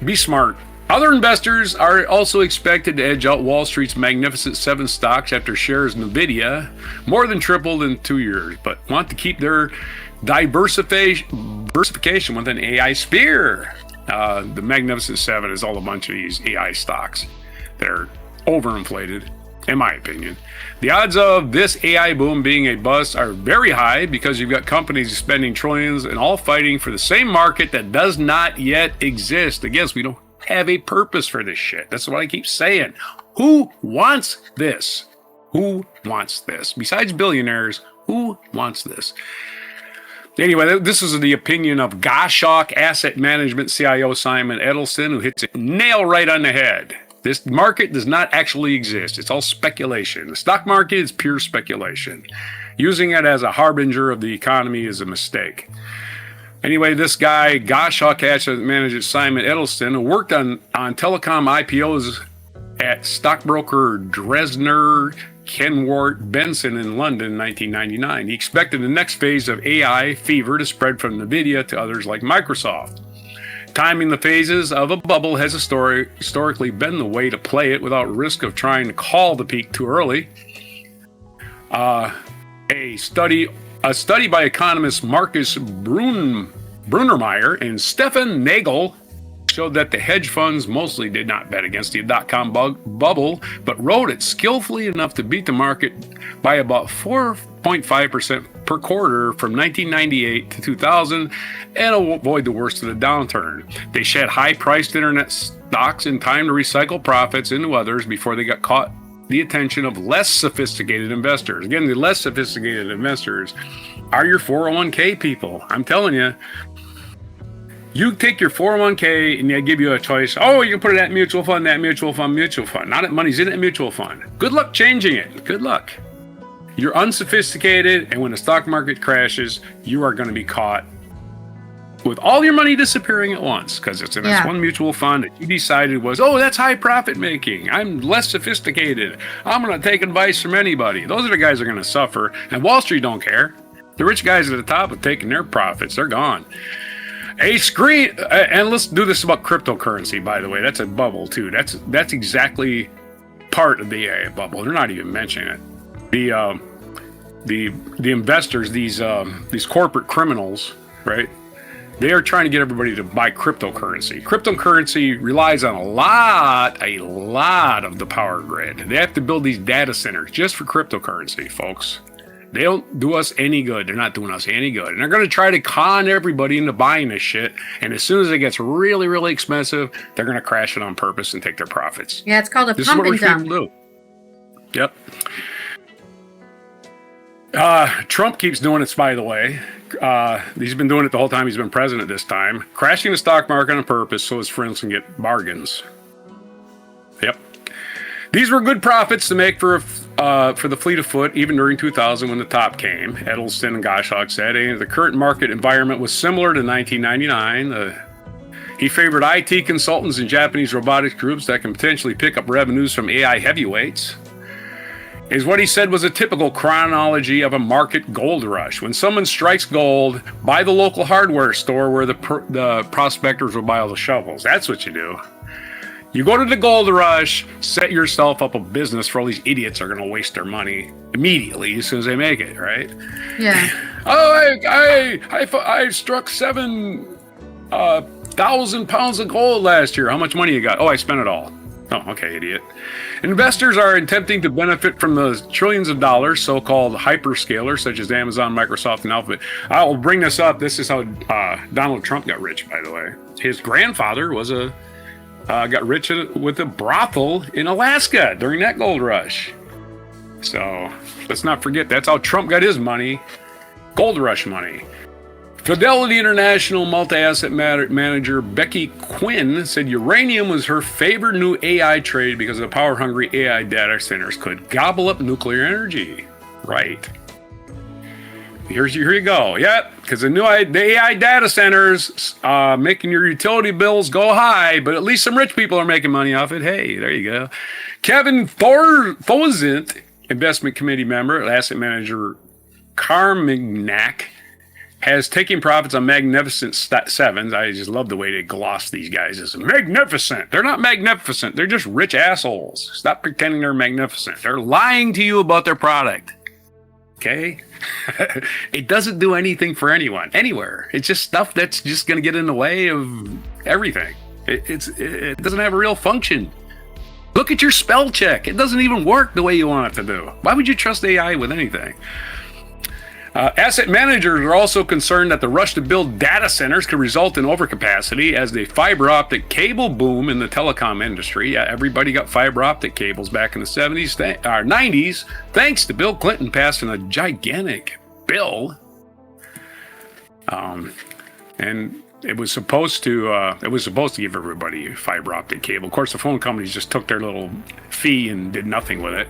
Be smart. Other investors are also expected to edge out Wall Street's Magnificent Seven stocks after shares NVIDIA more than tripled in 2 years, but want to keep their diversification with an AI sphere. The Magnificent Seven is all a bunch of these AI stocks that are overinflated, in my opinion. The odds of this AI boom being a bust are very high because you've got companies spending trillions and all fighting for the same market that does not yet exist. Again, we don't have a purpose for this shit. That's what I keep saying. Who wants this? Who wants this? Besides billionaires, who wants this? Anyway, this is the opinion of Goshawk Asset Management CIO Simon Edelson, who hits it nail right on the head. This market does not actually exist. It's all speculation. The stock market is pure speculation. Using it as a harbinger of the economy is a mistake. Anyway, this guy, Goshawk Asset Management Simon Edelson, who worked on telecom IPOs at stockbroker Dresdner Kenwart Benson in London in 1999. He expected the next phase of AI fever to spread from NVIDIA to others like Microsoft. Timing the phases of a bubble has historically been the way to play it without risk of trying to call the peak too early. A study by economists Marcus Brunnermeyer and Stefan Nagel showed that the hedge funds mostly did not bet against the dot-com bubble, but rode it skillfully enough to beat the market by about 4.5% per quarter from 1998 to 2000 and avoid the worst of the downturn. They shed high-priced internet stocks in time to recycle profits into others before they got caught the attention of less sophisticated investors. Again, the less sophisticated investors are your 401k people. I'm telling you. You take your 401k and they give you a choice. Oh, you can put it at mutual fund, that mutual fund, mutual fund. Not that money's in that mutual fund. Good luck changing it. Good luck. You're unsophisticated, and when the stock market crashes, you are going to be caught with all your money disappearing at once because it's in this one mutual fund that you decided was, oh, that's high profit making. I'm less sophisticated. I'm going to take advice from anybody. Those are the guys that are going to suffer, and Wall Street don't care. The rich guys at the top have taken their profits. They're gone. And let's do this about cryptocurrency, by the way. That's a bubble too. That's exactly part of the AI bubble. They're not even mentioning it. The investors, these corporate criminals, right? They are trying to get everybody to buy cryptocurrency. Cryptocurrency relies on a lot of the power grid. They have to build these data centers just for cryptocurrency, folks. They don't do us any good. They're not doing us any good. And they're going to try to con everybody into buying this shit. And as soon as it gets really, really expensive, they're going to crash it on purpose and take their profits. Yeah, it's called a pump and dump. This is what we're seeing do. Yep. Trump keeps doing it, by the way. He's been doing it the whole time he's been president this time. Crashing the stock market on purpose so his friends can get bargains. Yep. These were good profits to make for the fleet of foot, even during 2000 when the top came. Edelson and Goshawk said the current market environment was similar to 1999. He favored IT consultants and Japanese robotics groups that can potentially pick up revenues from AI heavyweights. Is what he said was a typical chronology of a market gold rush. When someone strikes gold, buy the local hardware store where the prospectors will buy all the shovels. That's what you do. You go to the gold rush, set yourself up a business for all these idiots are going to waste their money immediately as soon as they make it, right? Yeah. Oh, I struck 7,000 pounds of gold last year. How much money you got? Oh, I spent it all. Oh, okay, idiot. Investors are attempting to benefit from the trillions of dollars, so-called hyperscalers such as Amazon, Microsoft, and Alphabet. I'll bring this up. This is how Donald Trump got rich, by the way. His grandfather was got rich with a brothel in Alaska during that gold rush. So let's not forget, that's how Trump got his money, gold rush money. Fidelity International multi-asset manager Becky Quinn said uranium was her favorite new AI trade because the power-hungry AI data centers could gobble up nuclear energy. Right. Here you go. Yep, because the AI data centers making your utility bills go high, but at least some rich people are making money off it. Hey, there you go. Kevin Thozint, investment committee member, asset manager Carmignac, has taken profits on Magnificent Sevens. I just love the way they gloss these guys as magnificent. They're not magnificent. They're just rich assholes. Stop pretending they're magnificent. They're lying to you about their product. Okay? It doesn't do anything for anyone, anywhere. It's just stuff that's just going to get in the way of everything. It doesn't have a real function. Look at your spell check. It doesn't even work the way you want it to do. Why would you trust AI with anything? Asset managers are also concerned that the rush to build data centers could result in overcapacity as the fiber optic cable boom in the telecom industry. Yeah, everybody got fiber optic cables back in the 90s, thanks to Bill Clinton passing a gigantic bill. And it was supposed to give everybody fiber optic cable. Of course, the phone companies just took their little fee and did nothing with it.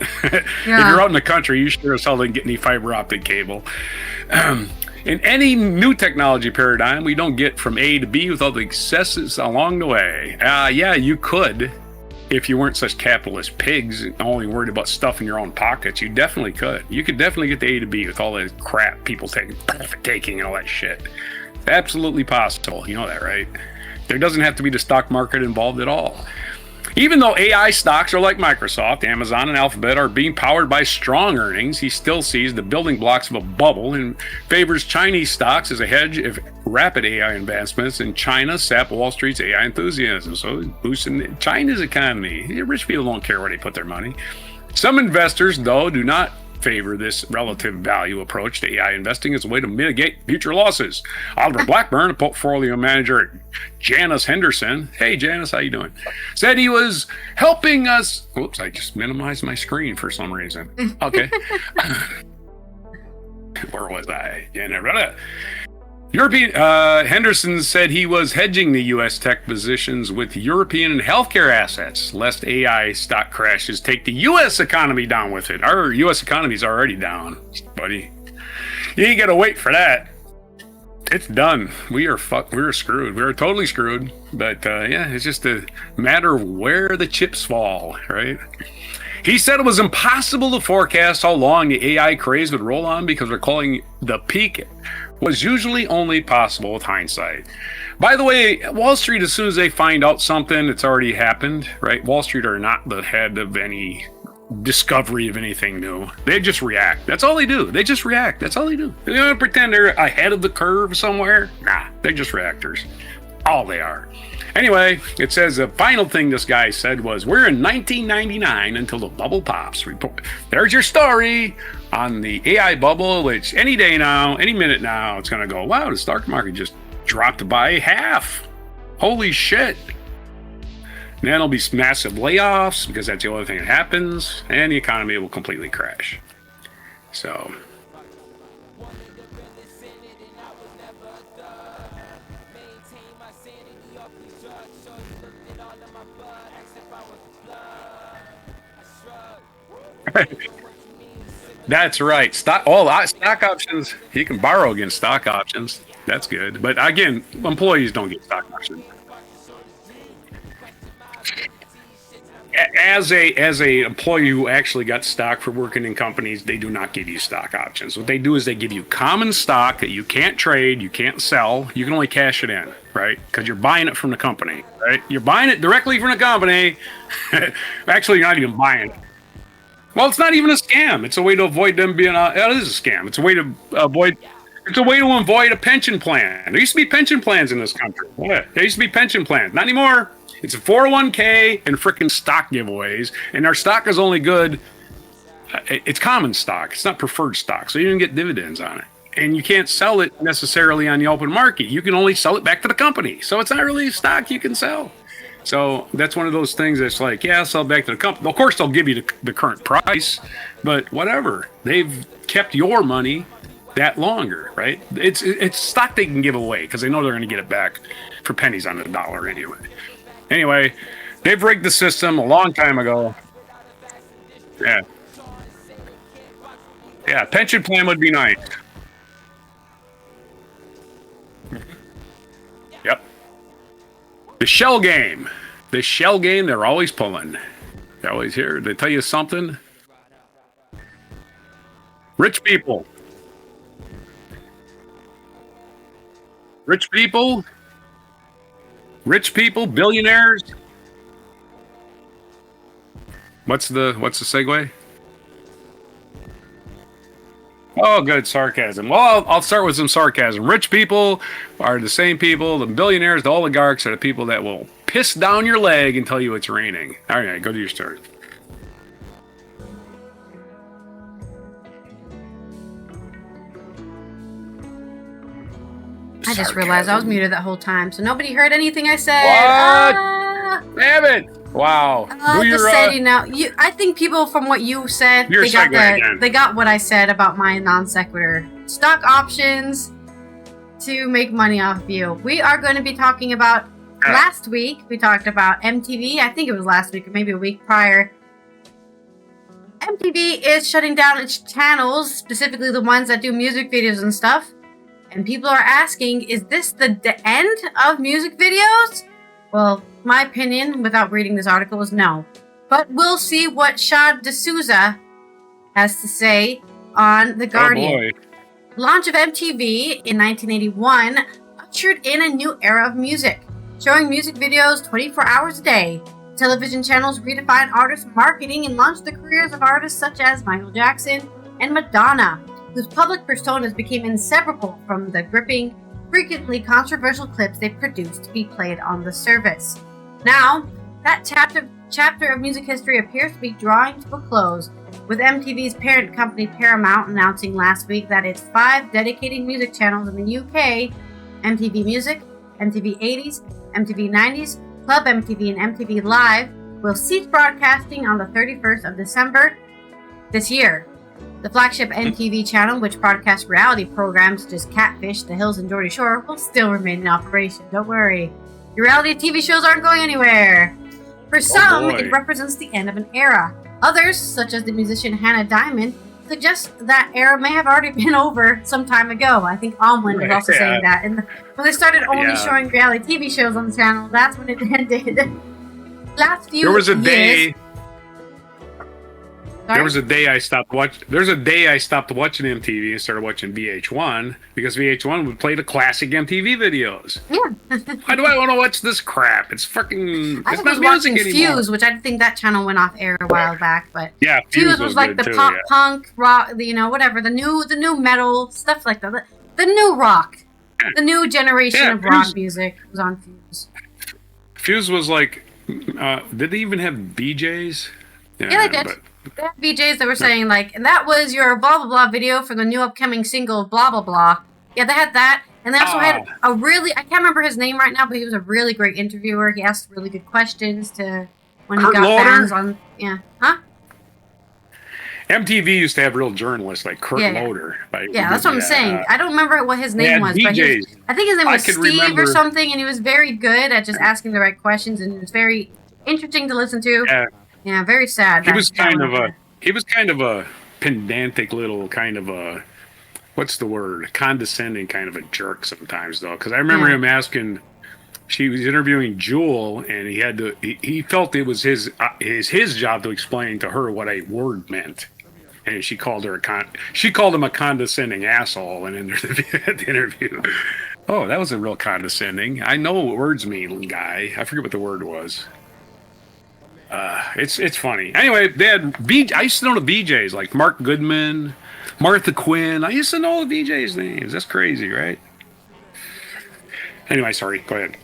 Yeah. If you're out in the country, you sure as hell didn't get any fiber optic cable. In any new technology paradigm, we don't get from A to B without the excesses along the way. Yeah, you could. If you weren't such capitalist pigs and only worried about stuff in your own pockets, you definitely could. You could definitely get the A to B with all the crap people taking and all that shit. Absolutely possible. You know that, right? There doesn't have to be the stock market involved at all. Even though AI stocks are like Microsoft, Amazon, and Alphabet are being powered by strong earnings, he still sees the building blocks of a bubble and favors Chinese stocks as a hedge of rapid AI advancements in China sap Wall Street's AI enthusiasm. So boosting China's economy. Rich people don't care where they put their money. Some investors, though, do not favor this relative value approach to AI investing as a way to mitigate future losses. Oliver Blackburn, a portfolio manager at Janice Henderson, hey Janice, how you doing? Said he was helping us. Whoops, I just minimized my screen for some reason. Okay. Where was I? European Henderson said he was hedging the U.S. tech positions with European healthcare assets, lest AI stock crashes take the U.S. economy down with it. Our U.S. economy is already down, buddy. You ain't gotta wait for that. It's done. We are screwed. We are totally screwed. But yeah, it's just a matter of where the chips fall, right? He said it was impossible to forecast how long the AI craze would roll on because we're calling the peak was usually only possible with hindsight. By the way, Wall Street, as soon as they find out something, it's already happened, right? Wall Street are not the head of any discovery of anything new. They just react. That's all they do. They just react. That's all they do. They don't pretend they're ahead of the curve somewhere. Nah, they're just reactors. All they are. Anyway, it says the final thing this guy said was, we're in 1999 until the bubble pops. There's your story on the AI bubble, which any day now, any minute now, it's going to go, wow, the stock market just dropped by half. Holy shit. And then there'll be massive layoffs because that's the only thing that happens, and the economy will completely crash. So... That's right. Stock options. You can borrow against stock options. That's good. But again, employees don't get stock options. as a employee who actually got stock for working in companies, they do not give you stock options. What they do is they give you common stock that you can't trade, you can't sell, you can only cash it in, right? Because you're buying it from the company, right? You're buying it directly from the company. Actually, you're not even buying it. Well, it's not even a scam. It's a way to avoid them being it is a scam. It's a way to avoid. It's a way to avoid a pension plan. There used to be pension plans in this country. Yeah, there used to be pension plans. Not anymore. It's a 401k and freaking stock giveaways. And our stock is only good. It's common stock. It's not preferred stock. So you don't get dividends on it. And you can't sell it necessarily on the open market. You can only sell it back to the company. So it's not really stock you can sell. So that's one of those things that's like, yeah, sell back to the company. Of course, they'll give you the current price, but whatever. They've kept your money that longer, right? It's stock they can give away because they know they're going to get it back for pennies on the dollar anyway. Anyway, they've rigged the system a long time ago. Yeah. Yeah, pension plan would be nice. Yep. The shell game. The shell game, they're always pulling. They're always here. They tell you something. Rich people. Rich people, billionaires. What's the segue? Oh, good sarcasm. Well, I'll start with some sarcasm. Rich people are the same people. The billionaires, the oligarchs are the people that will piss down your leg and tell you it's raining. All right, go to your story. I just realized I was muted that whole time, so nobody heard anything I said. What? Damn it! Wow. Just said, I think people from what you said, they got what I said about my non sequitur. Stock options to make money off you. We are going to be talking about last week. We talked about MTV. I think it was last week or maybe a week prior. MTV is shutting down its channels, specifically the ones that do music videos and stuff. And people are asking, is this the end of music videos? Well, my opinion, without reading this article, is no. But we'll see what Shad D'Souza has to say on The Guardian. Oh boy. Launch of MTV in 1981 ushered in a new era of music, showing music videos 24 hours a day. Television channels redefined artist marketing and launched the careers of artists such as Michael Jackson and Madonna, whose public personas became inseparable from the gripping, frequently controversial clips they produced to be played on the service. Now, that chapter of music history appears to be drawing to a close, with MTV's parent company Paramount announcing last week that its 5 dedicated music channels in the UK, MTV Music, MTV 80s, MTV 90s, Club MTV, and MTV Live, will cease broadcasting on the 31st of December this year. The flagship MTV channel, which broadcasts reality programs such as Catfish, The Hills, and Geordie Shore, will still remain in operation. Don't worry. Your reality TV shows aren't going anywhere. For some, it represents the end of an era. Others, such as the musician Hannah Diamond, suggest that era may have already been over some time ago. I think Omlin was also saying that. And when they started only showing reality TV shows on the channel, that's when it ended. Last few years... There was a day I stopped watching. There's a day I stopped watching MTV and started watching VH1 because VH1 would play the classic MTV videos. Yeah. Why do I want to watch this crap? It's freaking. It's not music anymore. Fuse, which I think that channel went off air a while back, but yeah, Fuse was like the pop punk rock, whatever, the new metal stuff like that. The new rock, the new generation of rock music was on Fuse. Fuse was like, did they even have BJs? Yeah, they did. They had VJs that were saying, like, and that was your blah, blah, blah video for the new upcoming single, blah, blah, blah. Yeah, they had that. And they also had a really, I can't remember his name right now, but he was a really great interviewer. He asked really good questions to when he got fans on, MTV used to have real journalists like Kurt Loder. Yeah, that's what I'm saying. I don't remember what his name was, but I think his name was Steve or something, and he was very good at just asking the right questions, and it was very interesting to listen to. Yeah, very sad. He was kind of a pedantic little kind of a, what's the word? Condescending kind of a jerk sometimes, though. Because I remember him asking she was interviewing Jewel, and he felt it was his job to explain to her what a word meant. And she called him a condescending asshole in the interview. Oh, that wasn't real condescending. I know what words mean, guy. I forget what the word was. It's funny. Anyway, I used to know the VJs like Mark Goodman, Martha Quinn. I used to know the VJs' names. That's crazy, right? Anyway, sorry. Go ahead.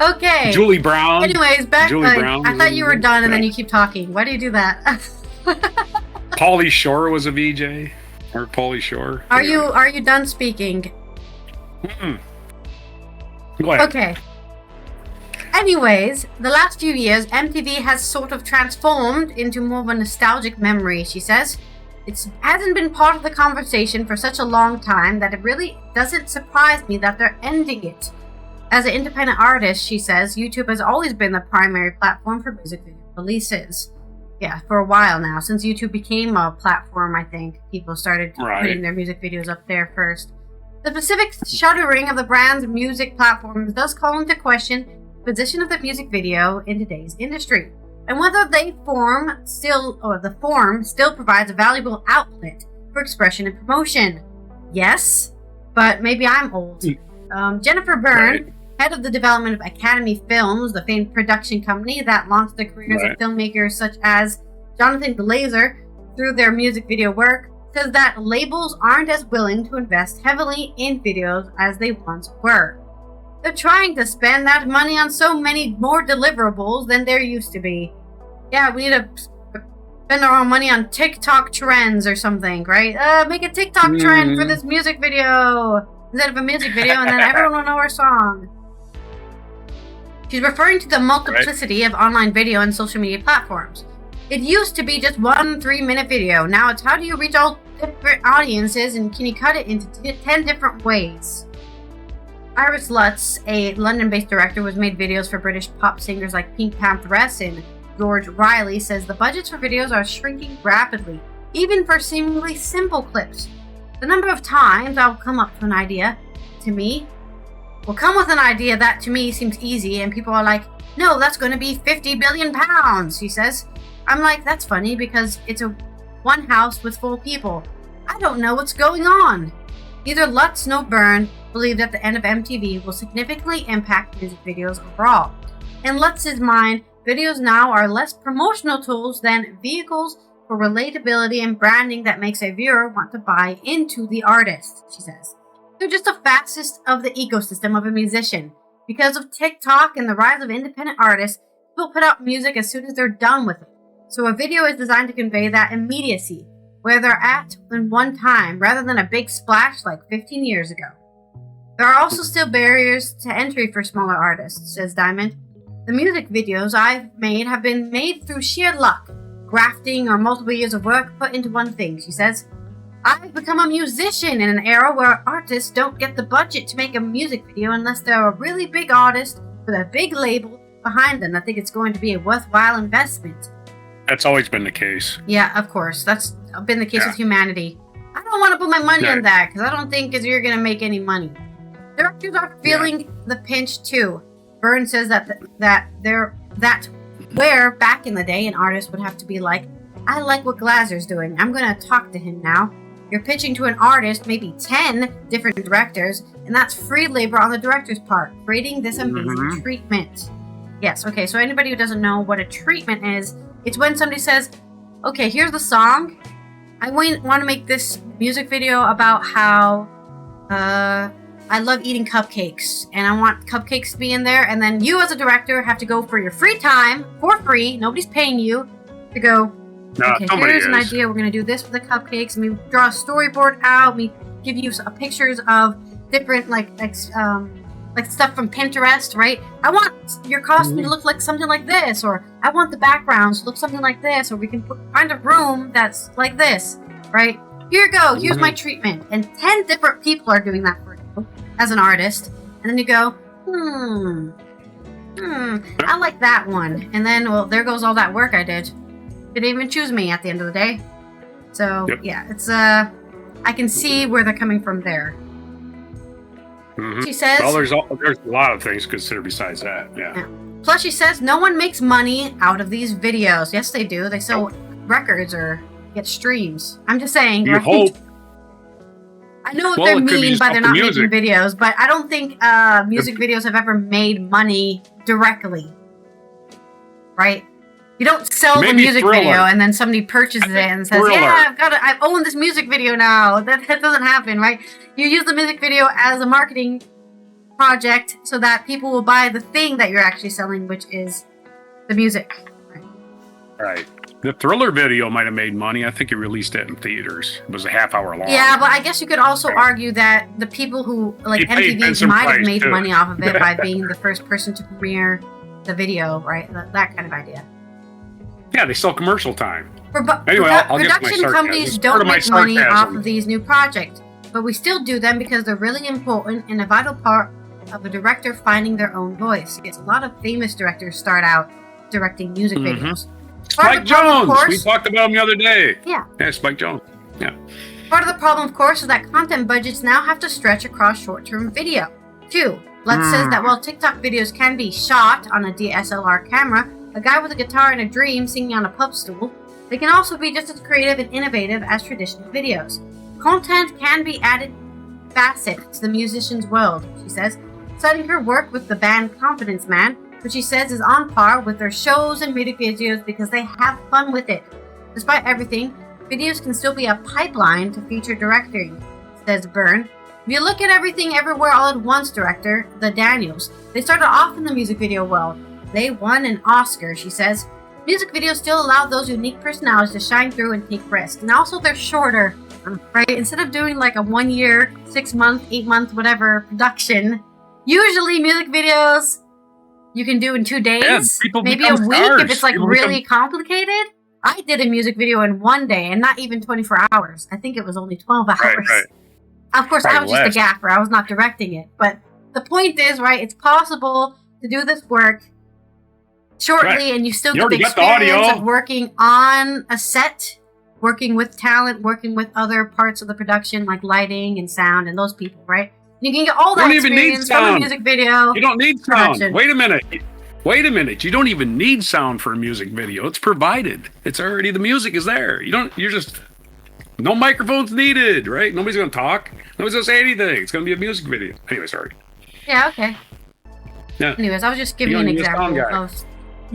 Okay. Julie Brown. Anyways, Brown. I thought you were done, and then you keep talking. Why do you do that? Pauly Shore was a VJ. Or Pauly Shore. Are you done speaking? Go ahead. Okay. Anyways, the last few years, MTV has sort of transformed into more of a nostalgic memory, she says. It hasn't been part of the conversation for such a long time that it really doesn't surprise me that they're ending it. As an independent artist, she says, YouTube has always been the primary platform for music video releases. Yeah, for a while now. Since YouTube became a platform, I think, people started putting their music videos up there first. The specific shuttering of the brand's music platforms does call into question the position of the music video in today's industry, and whether the form still provides a valuable outlet for expression and promotion. Yes, but maybe I'm old. Jennifer Byrne, head of the development of Academy Films, the famed production company that launched the careers of filmmakers such as Jonathan Glazer through their music video work, says that labels aren't as willing to invest heavily in videos as they once were. They're trying to spend that money on so many more deliverables than there used to be. Yeah, we need to spend our own money on TikTok trends or something, right? Make a TikTok trend for this music video instead of a music video, and then everyone will know our song. She's referring to the multiplicity of online video and social media platforms. It used to be just 1 3-minute video. Now it's how do you reach all different audiences, and can you cut it into 10 different ways? Iris Lutz, a London-based director who's made videos for British pop singers like Pink Pantheress and George Riley, says the budgets for videos are shrinking rapidly, even for seemingly simple clips. The number of times I'll come up with an idea that to me seems easy, and people are like, no, that's going to be 50 billion pounds, she says. I'm like, that's funny because it's one house with 4 people. I don't know what's going on. Neither Lutz nor Byrne believe that the end of MTV will significantly impact music videos overall. In Lutz's mind, videos now are less promotional tools than vehicles for relatability and branding that makes a viewer want to buy into the artist, she says. They're just the fastest of the ecosystem of a musician. Because of TikTok and the rise of independent artists, people put out music as soon as they're done with it. So a video is designed to convey that immediacy, where they're at in one time, rather than a big splash like 15 years ago. There are also still barriers to entry for smaller artists, says Diamond. The music videos I've made have been made through sheer luck, grafting, or multiple years of work put into one thing, she says. I've become a musician in an era where artists don't get the budget to make a music video unless they're a really big artist with a big label behind them that think it's going to be a worthwhile investment. That's always been the case. Yeah, of course. That's been the case with humanity. I don't want to put my money on that because I don't think you're going to make any money. Directors are feeling the pinch too. Byrne says that where back in the day an artist would have to be like, I like what Glazer's doing. I'm going to talk to him now. You're pitching to an artist, maybe 10 different directors, and that's free labor on the director's part, creating this amazing treatment. Yes, okay, so anybody who doesn't know what a treatment is, it's when somebody says, okay, here's the song. I want to make this music video about how I love eating cupcakes, and I want cupcakes to be in there, and then you as a director have to go for your free time, for free, nobody's paying you, to go, okay, here's an idea, we're going to do this with the cupcakes, and we draw a storyboard out, we give you pictures of different, like stuff from Pinterest, right? I want your costume to look like something like this, or I want the backgrounds to look something like this, or we can find a room that's like this, right? Here you go, here's my treatment. And 10 different people are doing that for you as an artist. And then you go, I like that one. And then, well, there goes all that work I did. Didn't even choose me at the end of the day. So, yeah, it's, I can see where they're coming from there. She says... Well, there's a lot of things to consider besides that, yeah. Plus, she says no one makes money out of these videos. Yes, they do. They sell records or get streams. I'm just saying. You right? hope. I know what they're mean by they're not making videos, but I don't think music videos have ever made money directly. Right? You don't sell the music video and then somebody purchases it and says, "Yeah, I own this music video now." That doesn't happen, right? You use the music video as a marketing project so that people will buy the thing that you're actually selling, which is the music. Right. The Thriller video might have made money. I think it released it in theaters. It was a half hour long. Yeah, but I guess you could also argue that the people who, like MTV, might have made money off of it by being the first person to premiere the video, right? That kind of idea. Yeah, they sell commercial time. Anyway, production companies don't make money off of these new projects, but we still do them because they're really important and a vital part of a director finding their own voice. It's a lot of famous directors start out directing music videos. Spike Jonze! We talked about him the other day. Yeah, Spike Jonze. Yeah. Part of the problem, of course, is that content budgets now have to stretch across short-term video. 2. Let's says that while TikTok videos can be shot on a DSLR camera, a guy with a guitar and a dream singing on a pub stool, they can also be just as creative and innovative as traditional videos. Content can be added facet to the musician's world, she says, citing her work with the band Confidence Man, which she says is on par with their shows and music videos because they have fun with it. Despite everything, videos can still be a pipeline to feature directing, says Byrne. If you look at Everything Everywhere All at Once director, the Daniels, they started off in the music video world. They won an Oscar, she says. Music videos still allow those unique personalities to shine through and take risks. And also they're shorter, right? Instead of doing like a 1 year, 6 month, 8 month, whatever production, usually music videos you can do in 2 days, maybe a week if it's like really complicated. I did a music video in 1 day and not even 24 hours. I think it was only 12 hours. Right. Of course, I was just a gaffer. I was not directing it. But the point is, right, it's possible to do this work shortly and you still get the experience of working on a set, working with talent, working with other parts of the production like lighting and sound and those people, right? You can get all that experience from a music video. You don't need sound. Wait a minute. You don't even need sound for a music video. It's provided. It's already, the music is there. No microphones needed, right? Nobody's going to talk. Nobody's going to say anything. It's going to be a music video. Anyway, sorry. Yeah, okay. Yeah. Anyways, I was just giving you an example of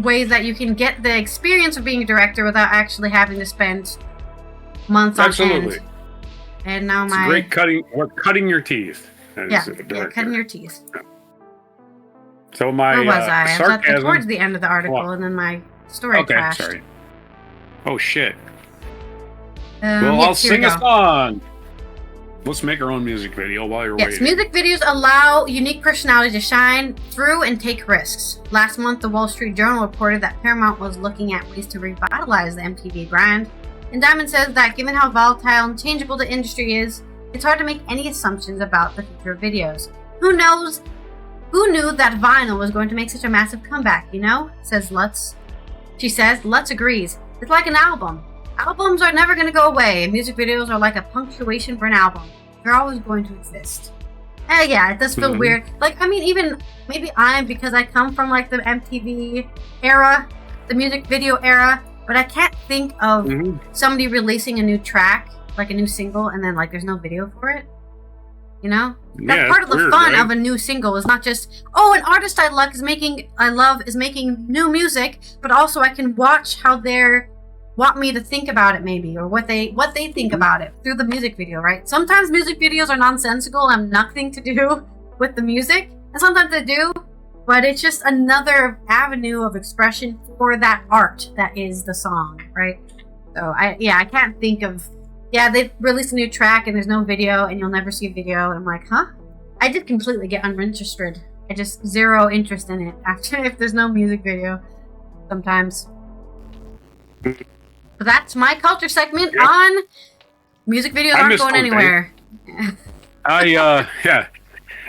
ways that you can get the experience of being a director without actually having to spend months on end. And now we're cutting your teeth. Cutting your teeth. Yeah. So my where was I? sarcasm... I was towards the end of the article, and then my story crashed. Sorry. Oh shit. I'll sing a song. Let's make our own music video while you're waiting. Music videos allow unique personalities to shine through and take risks. Last month, the Wall Street Journal reported that Paramount was looking at ways to revitalize the MTV brand. And Diamond says that given how volatile and changeable the industry is, it's hard to make any assumptions about the future of videos. Who knew that vinyl was going to make such a massive comeback, says Lutz. She says, Lutz agrees. It's like an album. Albums are never going to go away. Music videos are like a punctuation for an album. They're always going to exist. Yeah, it does feel weird. Even maybe because I come from like the MTV era, the music video era, but I can't think of somebody releasing a new track, like a new single, and then like there's no video for it. That's part of the fun of a new single is not just, an artist I love is making new music, but also I can watch how they're want me to think about it maybe, or what they think about it through the music video, right? Sometimes music videos are nonsensical and have nothing to do with the music, and sometimes they do, but it's just another avenue of expression for that art that is the song, right? So I can't think of, they released a new track and there's no video and you'll never see a video. I'm like, huh? I did completely get uninterested. I just zero interest in it after if there's no music video sometimes. But that's my culture segment on music videos aren't going anywhere.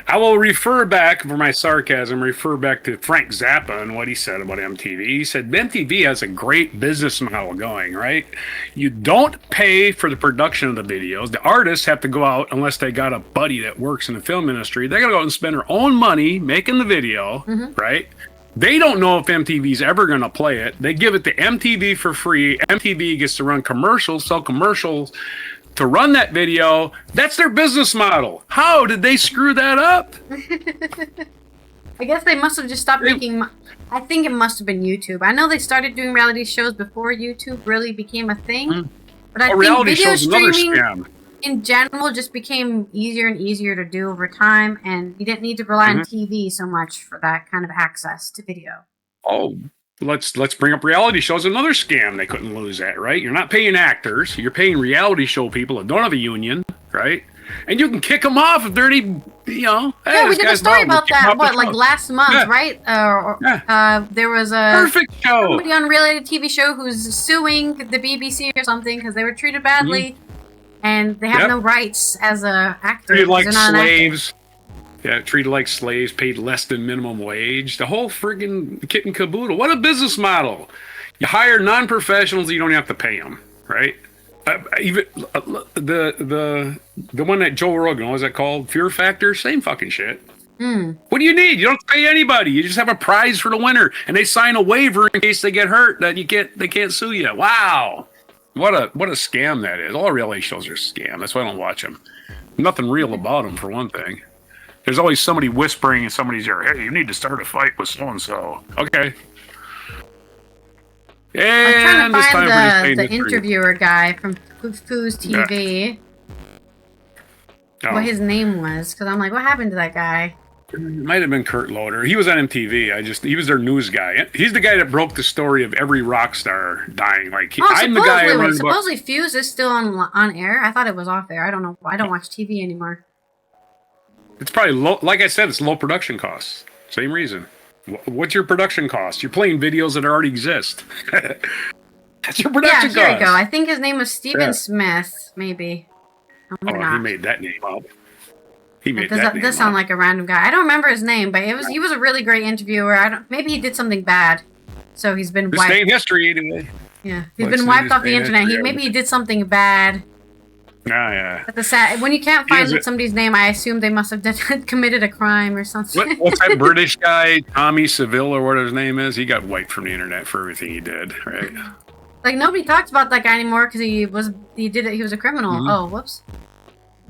I will refer back, for my sarcasm, to Frank Zappa and what he said about MTV. He said MTV has a great business model going, right? You don't pay for the production of the videos. The artists have to go out, unless they got a buddy that works in the film industry, they got to go out and spend their own money making the video, right? They don't know if MTV's ever going to play it. They give it to MTV for free. MTV gets to run commercials, sell commercials to run that video. That's their business model. How did they screw that up? I guess they must have just stopped making. I think it must have been YouTube. I know they started doing reality shows before YouTube really became a thing. But I think video streaming in general just became easier and easier to do over time, and you didn't need to rely on TV so much for that kind of access to video. Oh, let's bring up reality shows. Another scam they couldn't lose at, right? You're not paying actors. You're paying reality show people that don't have a union, right? And you can kick them off if they're any, hey, yeah, we did a story about that, last month, right? There was a perfect show. Somebody on a reality TV show who's suing the BBC or something because they were treated badly, and they have no rights as a actor. Treated like slaves. Yeah, treated like slaves, paid less than minimum wage. The whole friggin' kit and caboodle. What a business model! You hire non-professionals, you don't have to pay them, right? Even the one that Joe Rogan, what was that called? Fear Factor, same fucking shit. What do you need? You don't pay anybody. You just have a prize for the winner, and they sign a waiver in case they get hurt that they can't sue you. Wow, what a scam that is. All reality shows are a scam. That's why I don't watch them. Nothing real about them, for one thing. There's always somebody whispering in somebody's ear, "Hey, you need to start a fight with so and so." Okay. I'm trying to find the interviewer guy from Foos TV. What his name was, because I'm like, what happened to that guy? It might have been Kurt Loder. He was on MTV. He was their news guy. He's the guy that broke the story of every rock star dying. I'm the guy. Supposedly Fuse is still on air. I thought it was off air. I don't know. I don't watch TV anymore. It's probably low. Like I said, it's low production costs. Same reason. What's your production cost? You're playing videos that already exist. That's your production cost. Yeah, here we go. I think his name was Stephen Smith, maybe. He made that name up. Does sound like a random guy. I don't remember his name, but he was a really great interviewer. Maybe he did something bad, so he's been wiped. This day in history, anyway. Yeah, he's been wiped off the internet. Maybe he did something bad. Yeah. But when you can't find somebody's name, I assume they must have committed a crime or something. What's that British guy, Tommy Seville or whatever his name is? He got wiped from the internet for everything he did, right? Like nobody talks about that guy anymore because he was a criminal. Oh, whoops.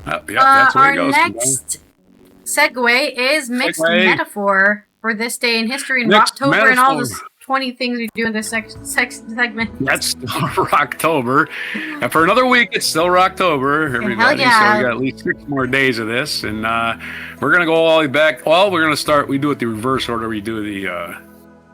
That's where it goes. Our next segue is mixed metaphor for this day in history in October and all those 20 things we do in this segment. That's Rocktober. And for another week, it's still Rocktober, everybody. So we got at least 6 more days of this. And we're going to go all the way back. Well, we're going to start. We do it the reverse order. We do the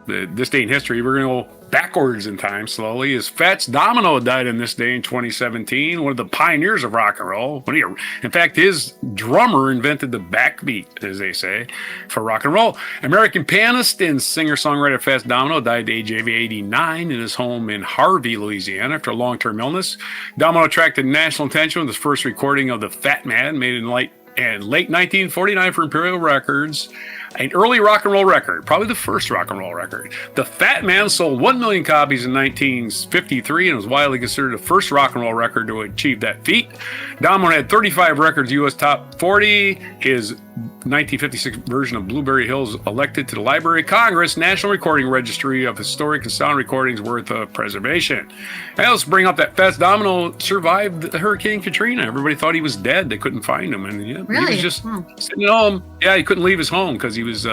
this day in history. We're going to go backwards in time slowly. As Fats Domino died in this day in 2017, one of the pioneers of rock and roll. In fact, his drummer invented the backbeat, as they say, for rock and roll. American pianist and singer-songwriter Fats Domino died at the age of 89 in his home in Harvey, Louisiana, after a long-term illness. Domino attracted national attention with his first recording of the Fat Man, made in late 1949 for Imperial Records. An early rock and roll record, probably the first rock and roll record. The Fat Man sold 1 million copies in 1953 and was widely considered the first rock and roll record to achieve that feat. Domino had 35 records, U.S. Top 40. His 1956 version of Blueberry Hills elected to the Library of Congress National Recording Registry of Historic and Sound Recordings worth of preservation. And let's bring up that Fats Domino survived Hurricane Katrina. Everybody thought he was dead. They couldn't find him. And he was just sitting at home. Yeah, he couldn't leave his home because he was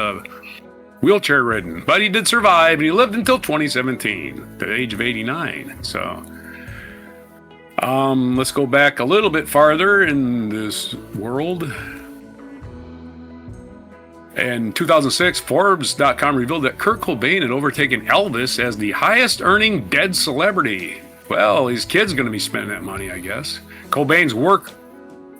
wheelchair ridden. But he did survive, and he lived until 2017, at the age of 89. So let's go back a little bit farther in this world. In 2006, Forbes.com revealed that Kurt Cobain had overtaken Elvis as the highest earning dead celebrity. Well, his kid's going to be spending that money, I guess. Cobain's work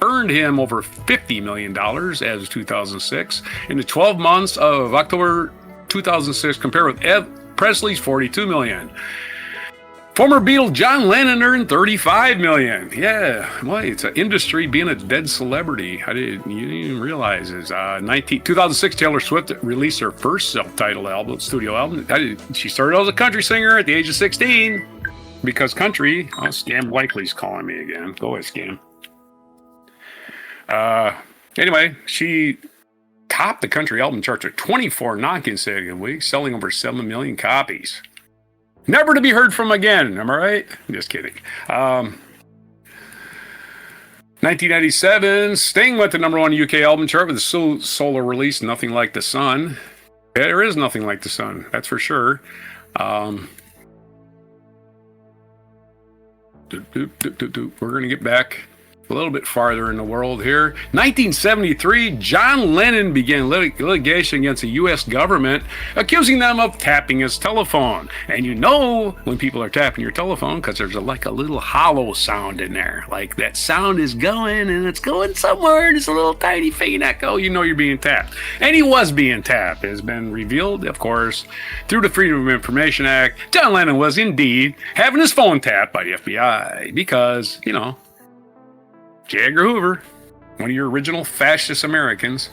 earned him over $50 million as of 2006 in the 12 months of October 2006, compared with Presley's $42 million. Former Beatle John Lennon earned $35 million. Yeah, well, it's an industry being a dead celebrity. You didn't even realize it. 2006, Taylor Swift released her first self-titled studio album. She started out as a country singer at the age of 16 because country. Oh, Scam Blakely's calling me again. Go ahead, Scam. Anyway, she topped the country album charts for 24 non-consecutive weeks, selling over 7 million copies. Never to be heard from again. Am I right? Just kidding. 1997, Sting went to #1 UK album chart with the solo release, Nothing Like the Sun. There is nothing like the sun, that's for sure. We're going to get back a little bit farther in the world here. 1973, John Lennon began litigation against the U.S. government, accusing them of tapping his telephone. And you know when people are tapping your telephone because there's like a little hollow sound in there. Like that sound is going and it's going somewhere and it's a little tiny faint echo. You know you're being tapped. And he was being tapped. It has been revealed, of course, through the Freedom of Information Act. John Lennon was indeed having his phone tapped by the FBI because, you know, J. Edgar Hoover, one of your original fascist Americans.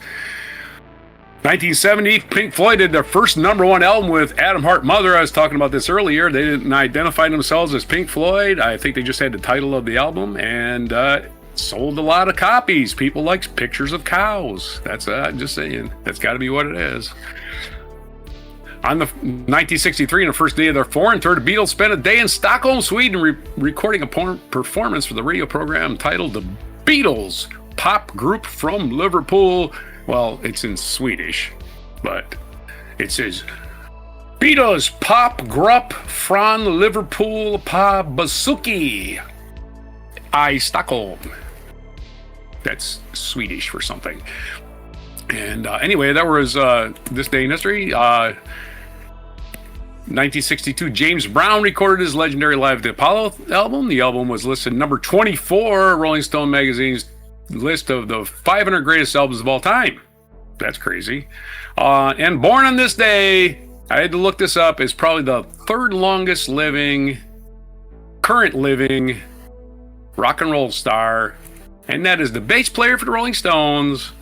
1970, Pink Floyd did their first #1 album with Adam Hart Mother. I was talking about this earlier. They didn't identify themselves as Pink Floyd. I think they just had the title of the album and sold a lot of copies. People liked pictures of cows. That's I'm just saying. That's got to be what it is. On the 1963, on the first day of their foreign tour, the Beatles spent a day in Stockholm, Sweden, recording a performance for the radio program titled The Beatles, pop group from Liverpool. Well, it's in Swedish, but it says Beatles pop grupp från Liverpool på besök I Stockholm. That's Swedish for something. And anyway, that was this day in history. 1962, James Brown recorded his legendary Live at the Apollo album. The album was listed number 24, Rolling Stone magazine's list of the 500 greatest albums of all time. That's crazy. And born on this day, I had to look this up, is probably the third longest current living rock and roll star. And that is the bass player for the Rolling Stones,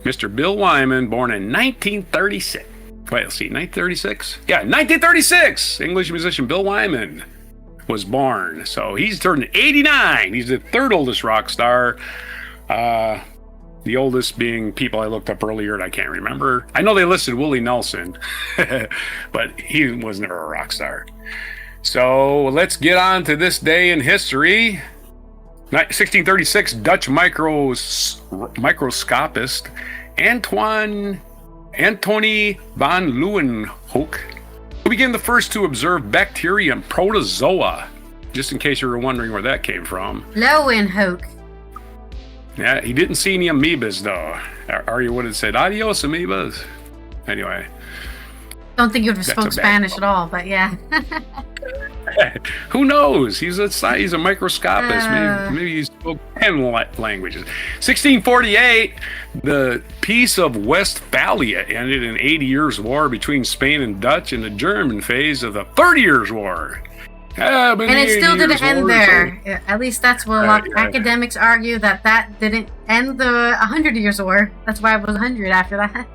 Mr. Bill Wyman, born in 1936. Wait, let's see, 1936? Yeah, 1936! English musician Bill Wyman was born. So he's turned 89. He's the third oldest rock star. The oldest being people I looked up earlier and I can't remember. I know they listed Willie Nelson, but he was never a rock star. So let's get on to this day in history. 1636, Dutch microscopist Antony van Leeuwenhoek, who became the first to observe bacteria and protozoa. Just in case you were wondering where that came from. Leeuwenhoek. Yeah, he didn't see any amoebas though. Or you would have said adios amoebas. Anyway. Don't think you would have spoke Spanish at all, but yeah. Who knows? He's a microscopist. Maybe he spoke 10 languages. 1648, the Peace of Westphalia ended in 80 years war between Spain and Dutch in the German phase of the 30 Years' War. And it still didn't end there. So, at least that's what a lot of academics argue, that didn't end the 100 Years' War. That's why it was 100 after that.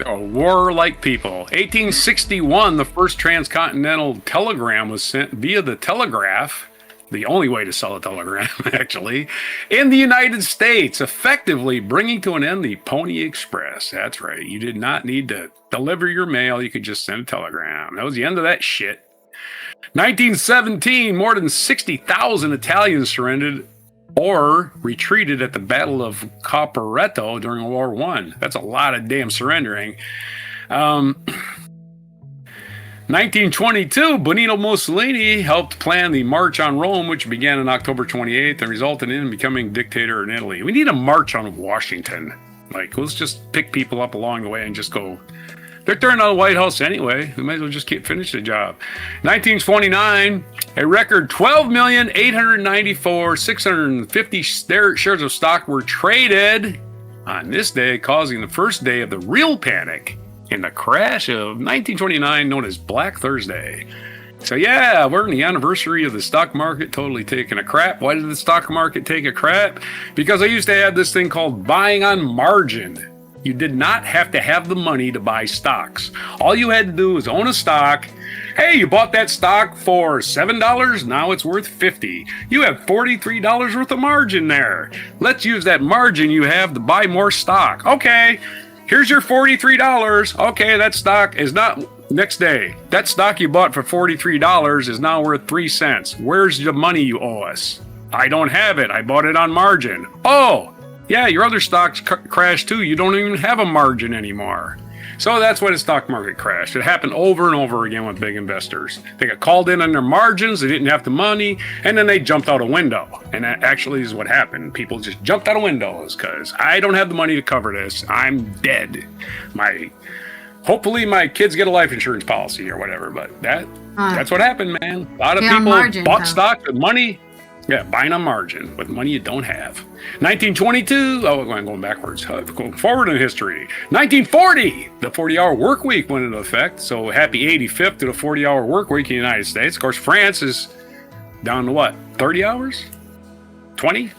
A warlike people. 1861, the first transcontinental telegram was sent via the telegraph, the only way to sell a telegram, actually, in the United States, effectively bringing to an end the Pony Express. That's right. You did not need to deliver your mail. You could just send a telegram. That was the end of that shit. 1917, more than 60,000 Italians surrendered or retreated at the Battle of Caporetto during World War I. That's a lot of damn surrendering. 1922, Benito Mussolini helped plan the March on Rome, which began on October 28th and resulted in him becoming dictator in Italy. We need a march on Washington. Like, let's just pick people up along the way and just go. They're turning on the White House anyway. We might as well just finish the job. 1929, a record 12,894,650 shares of stock were traded on this day, causing the first day of the real panic in the crash of 1929, known as Black Thursday. So yeah, we're in the anniversary of the stock market totally taking a crap. Why did the stock market take a crap? Because I used to have this thing called buying on margin. You did not have to have the money to buy stocks. All you had to do was own a stock. Hey, you bought that stock for $7, now it's worth $50. You have $43 worth of margin there. Let's use that margin you have to buy more stock. Okay, here's your $43. Okay, that stock is not... Next day, that stock you bought for $43 is now worth 3 cents. Where's the money you owe us? I don't have it. I bought it on margin. Oh, yeah, your other stocks crashed too. You don't even have a margin anymore. So that's why the stock market crashed. It happened over and over again with big investors. They got called in on their margins, they didn't have the money, and then they jumped out a window. And that actually is what happened. People just jumped out of windows because I don't have the money to cover this. I'm dead. Hopefully my kids get a life insurance policy or whatever, but that's what happened, man. A lot of people bought stock with money. Yeah, buying on margin with money you don't have. 1922, I'm going backwards, going forward in history. 1940, the 40-hour work week went into effect. So happy 85th to the 40-hour work week in the United States. Of course, France is down to what, 30 hours? 20?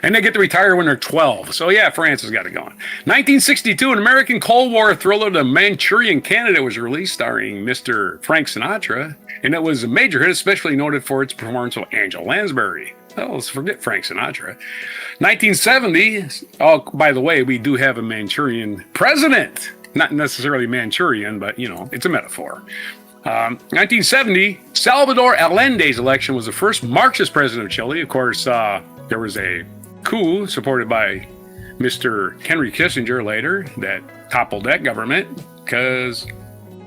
And they get to retire when they're 12. So yeah, France has got it going. 1962, an American Cold War thriller, The Manchurian Candidate, was released starring Mr. Frank Sinatra. And it was a major hit, especially noted for its performance of Angela Lansbury. Oh, let's forget Frank Sinatra. 1970, oh, by the way, we do have a Manchurian president. Not necessarily Manchurian, but, you know, it's a metaphor. 1970, Salvador Allende's election was the first Marxist president of Chile. Of course, there was a coup supported by Mr. Henry Kissinger later that toppled that government because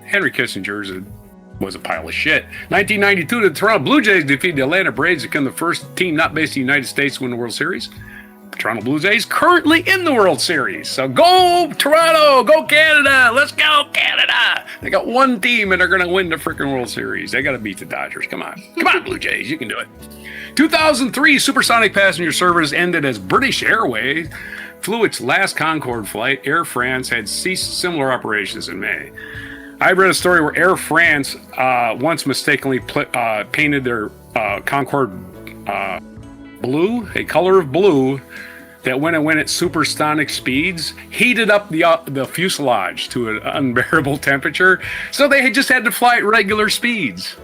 Henry Kissinger was a pile of shit. 1992, the Toronto Blue Jays defeated the Atlanta Braves to become the first team not based in the United States to win the World Series. The Toronto Blue Jays currently in the World Series. So go Toronto, go Canada, let's go Canada. They got one team and they're going to win the freaking World Series. They got to beat the Dodgers. Come on, Blue Jays, you can do it. 2003, supersonic passenger service ended as British Airways flew its last Concorde flight. Air France had ceased similar operations in May. I read a story where Air France once mistakenly painted their Concorde blue, a color of blue, that when it went at supersonic speeds, heated up the fuselage to an unbearable temperature. So they just had to fly at regular speeds.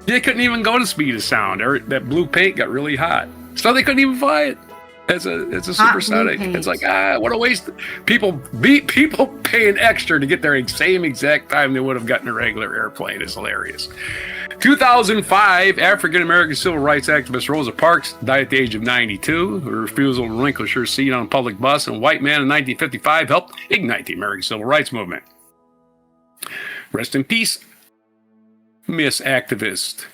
They couldn't even go to speed of sound. That blue paint got really hot, so they couldn't even fly it. It's a supersonic. It's like, what a waste. People paying extra to get their same exact time they would have gotten a regular airplane is hilarious. 2005, African-American civil rights activist Rosa Parks died at the age of 92. Her refusal to relinquish her seat on a public bus, and a white man in 1955 helped ignite the American civil rights movement. Rest in peace, Miss Activist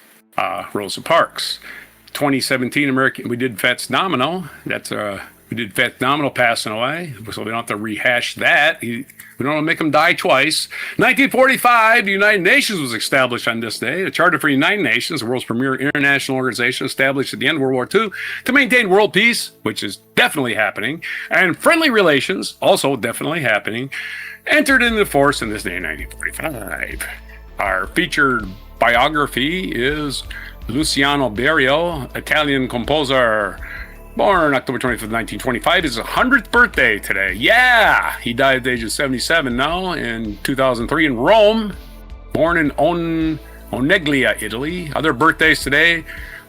Rosa Parks. 2017 we did Fats Domino. We did Fats Domino passing away, so we don't have to rehash that. We don't want to make him die twice. 1945, the United Nations was established on this day. The Charter for the United Nations, the world's premier international organization established at the end of World War II to maintain world peace, which is definitely happening, and friendly relations, also definitely happening, entered into force in this day in 1945. Our featured biography is Luciano Berio, Italian composer, born October 25th, 1925. It's his 100th birthday today. Yeah! He died at the age of 77 now in 2003 in Rome. Born in Oneglia, Italy. Other birthdays today.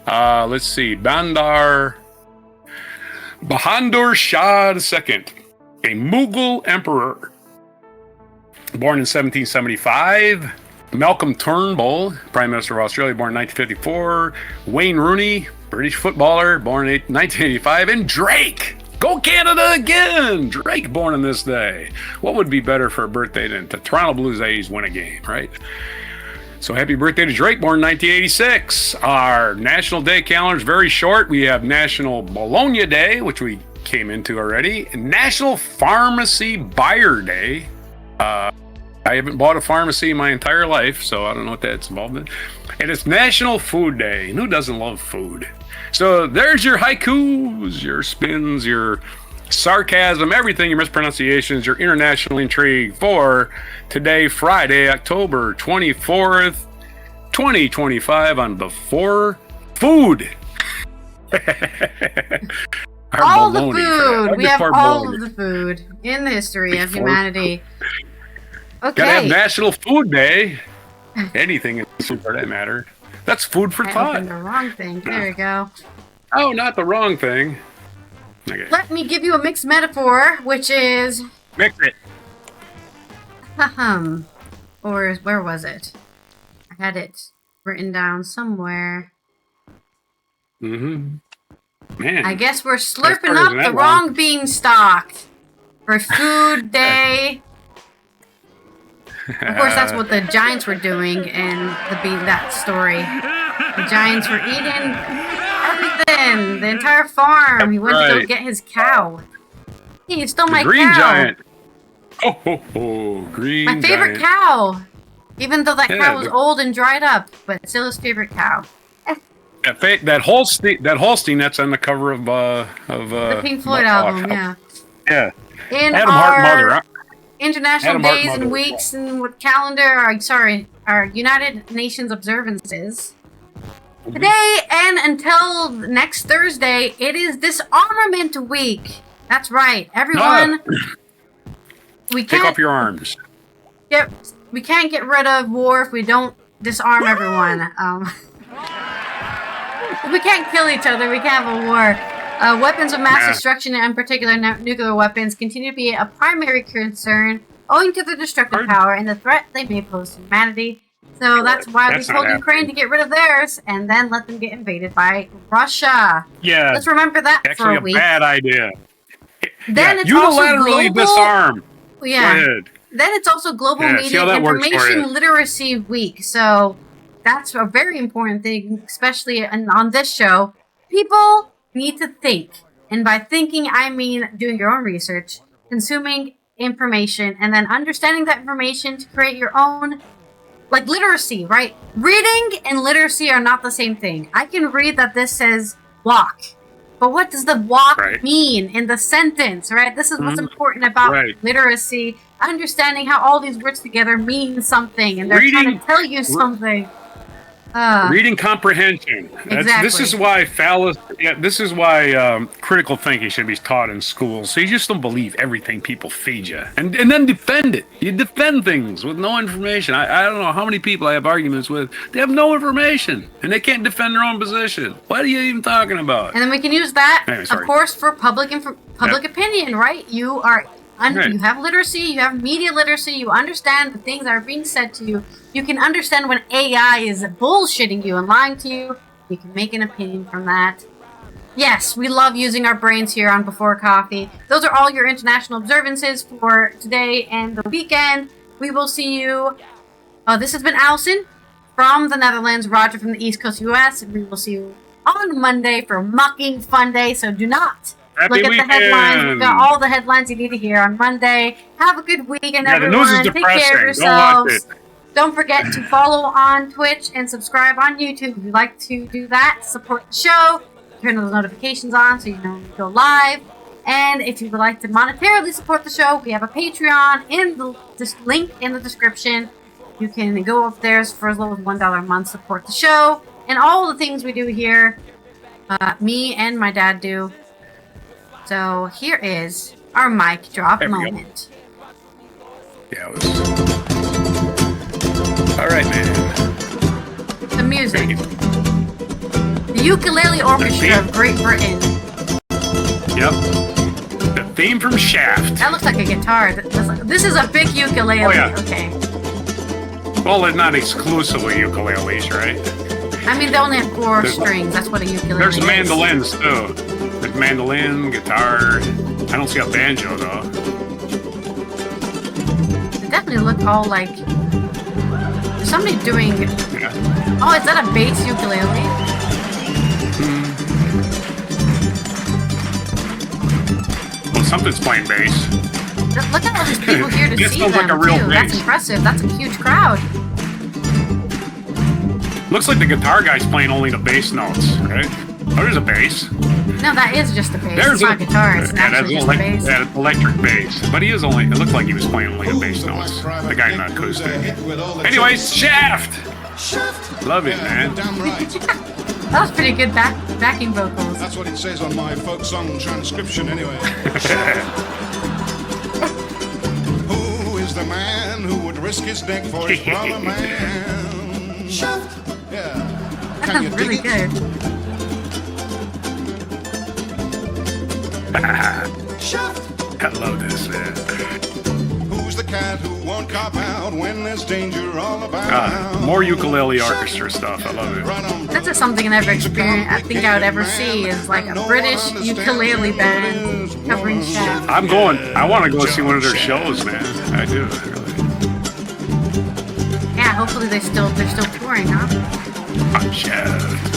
Let's see. Bahadur Shah II, a Mughal emperor. Born in 1775. Malcolm Turnbull, Prime Minister of Australia, born in 1954. Wayne Rooney, British footballer, born in 1985. And Drake, go Canada again! Drake born on this day. What would be better for a birthday than the Toronto Blue Jays win a game, right? So happy birthday to Drake, born in 1986. Our National Day calendar is very short. We have National Bologna Day, which we came into already. National Pharmacy Buyer Day. I haven't bought a pharmacy in my entire life, so I don't know what that's involved in. And it's National Food Day. And who doesn't love food? So there's your haikus, your spins, your sarcasm, everything, your mispronunciations, your international intrigue for today, Friday, October 24th, 2025 on Before Food. All the food. We have all of the food in the history of humanity. Okay. Gotta have National Food Day. Anything is food for that matter. That's food for thought. Opened the wrong thing. There you go. Oh, not the wrong thing. Okay. Let me give you a mixed metaphor, which is... Mix it. Or where was it? I had it written down somewhere. Man. I guess we're slurping up the wrong beanstalk for Food Day. Of course, that's what the Giants were doing in that story. The Giants were eating everything, the entire farm. He went to go get his cow. Hey, you stole my Green cow. Giant. Green My favorite Giant. cow. Even though that cow was old and dried up, but still his favorite cow. That Holstein that's on the cover of the Pink Floyd album, yeah. Yeah. In Adam our Hart Mother. international days and weeks and what calendar, our United Nations observances. Today and until next Thursday, it is Disarmament Week. That's right, everyone. We can't take off your arms. We can't get rid of war if we don't disarm everyone. We can't kill each other. We can't have a war. Weapons of mass destruction, and in particular nuclear weapons, continue to be a primary concern owing to their destructive power and the threat they may pose to humanity. So that's why we told Ukraine to get rid of theirs and then let them get invaded by Russia. Yeah. Let's remember that for a week. Actually, a bad idea. Then it's also unilaterally disarm. Yeah. Then it's also Global Media Information Literacy Week. So that's a very important thing, especially on this show. People need to think. And by thinking, I mean doing your own research, consuming information, and then understanding that information to create your own, like literacy, right? Reading and literacy are not the same thing. I can read that this says walk. But what does the walk mean in the sentence, right? This is what's important about literacy. Understanding how all these words together mean something, and they're trying to tell you something. Reading comprehension. This is why critical thinking should be taught in schools. So you just don't believe everything people feed you, and then defend it. You defend things with no information. I don't know how many people I have arguments with. They have no information, and they can't defend their own position. What are you even talking about? And then we can use that, of course, for public opinion, right? You have literacy, you have media literacy, you understand the things that are being said to you. You can understand when AI is bullshitting you and lying to you. You can make an opinion from that. Yes, we love using our brains here on Before Coffee. Those are all your international observances for today and the weekend. We will see you. This has been Allison from the Netherlands, Roger from the East Coast US. We will see you on Monday for Mucking Fun Day, so do not look at the headlines. We've got all the headlines you need to hear on Monday. Have a good weekend, everyone. The news is depressing. Take care of yourselves. Don't forget to follow on Twitch and subscribe on YouTube. If you'd like to do that, support the show, turn those notifications on so you know when we go live. And if you would like to monetarily support the show, we have a Patreon in the link in the description. You can go up there for as low as $1 a month, support the show, and all the things we do here, me and my dad do. So here is our mic drop moment. Yeah, it was... All right, man. The music. The Ukulele Orchestra of Great Britain. Yep. The theme from Shaft. That looks like a guitar. This is a big ukulele. Oh, yeah. Okay. Well, they're not exclusively ukuleles, right? I mean, they only have four strings. That's what a ukulele is. There's mandolins, too. There's mandolin, guitar. I don't see a banjo, though. They definitely look all like... There's somebody doing... Yeah. Oh, is that a bass ukulele? Well, something's playing bass. Look at all these people here to see them, like a real too. bass. That's impressive. That's a huge crowd. Looks like the guitar guy's playing only the bass notes, right? Oh, there's a bass. No, that is just a bass. There's It's not a guitar. It's actually just a bass. Yeah, electric bass. But he is only. It looked like he was playing only a bass notes. The guy not acoustic. Anyways, Shaft. Love it, man. Damn right. That was pretty good backing vocals. That's what it says on my folk song transcription, anyway. Who is the man who would risk his neck for his brother man? Shaft. Yeah. Can you That's really dig it? good. Shaft. I love this, man. Who's the cat who won't cop out when there's danger all about? More ukulele orchestra stuff. I love it. That's just something I never experienced. I think I would ever see is like a British ukulele band covering Shaft. I'm going. I want to go see one of their shows, man. I do. Really. Yeah, hopefully they're still touring, huh? I'm Shaft.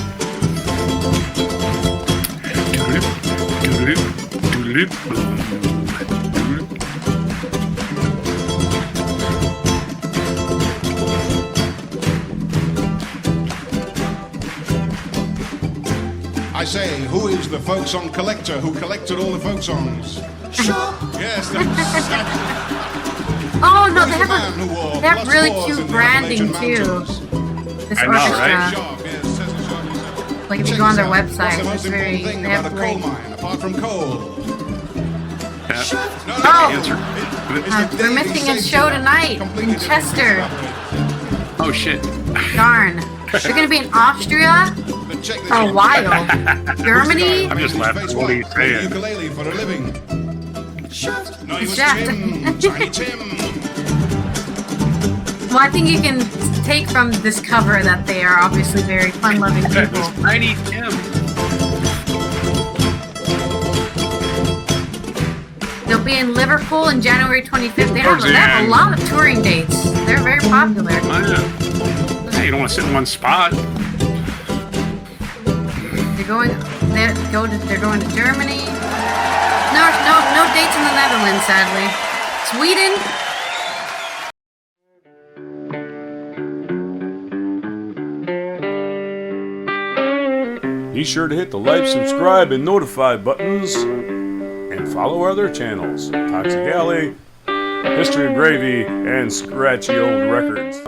I say, who is the folk song collector who collected all the folk songs? Yes, that's Oh no, they have really cute branding too. This I know, orchestra. right? Like if you go on their website, it's very. They have like. Apart from coal. Oh! Answer. We're missing a show tonight in Chester. Oh shit. Darn. They're gonna be in Austria for a while. Germany. I'm just laughing. What are you saying? Ukulele for a living. No, he was Shaft. Tim. Tiny Tim. Well, I think you can take from this cover that they are obviously very fun-loving people. Tiny Tim. They'll be in Liverpool on January 25th. They have a lot of touring dates. They're very popular. Hey, you don't want to sit in one spot. They're going to Germany. No dates in the Netherlands, sadly. Sweden. Be sure to hit the like, subscribe, and notify buttons, and follow our other channels, Toxic Alley, History of Gravy, and Scratchy Old Records.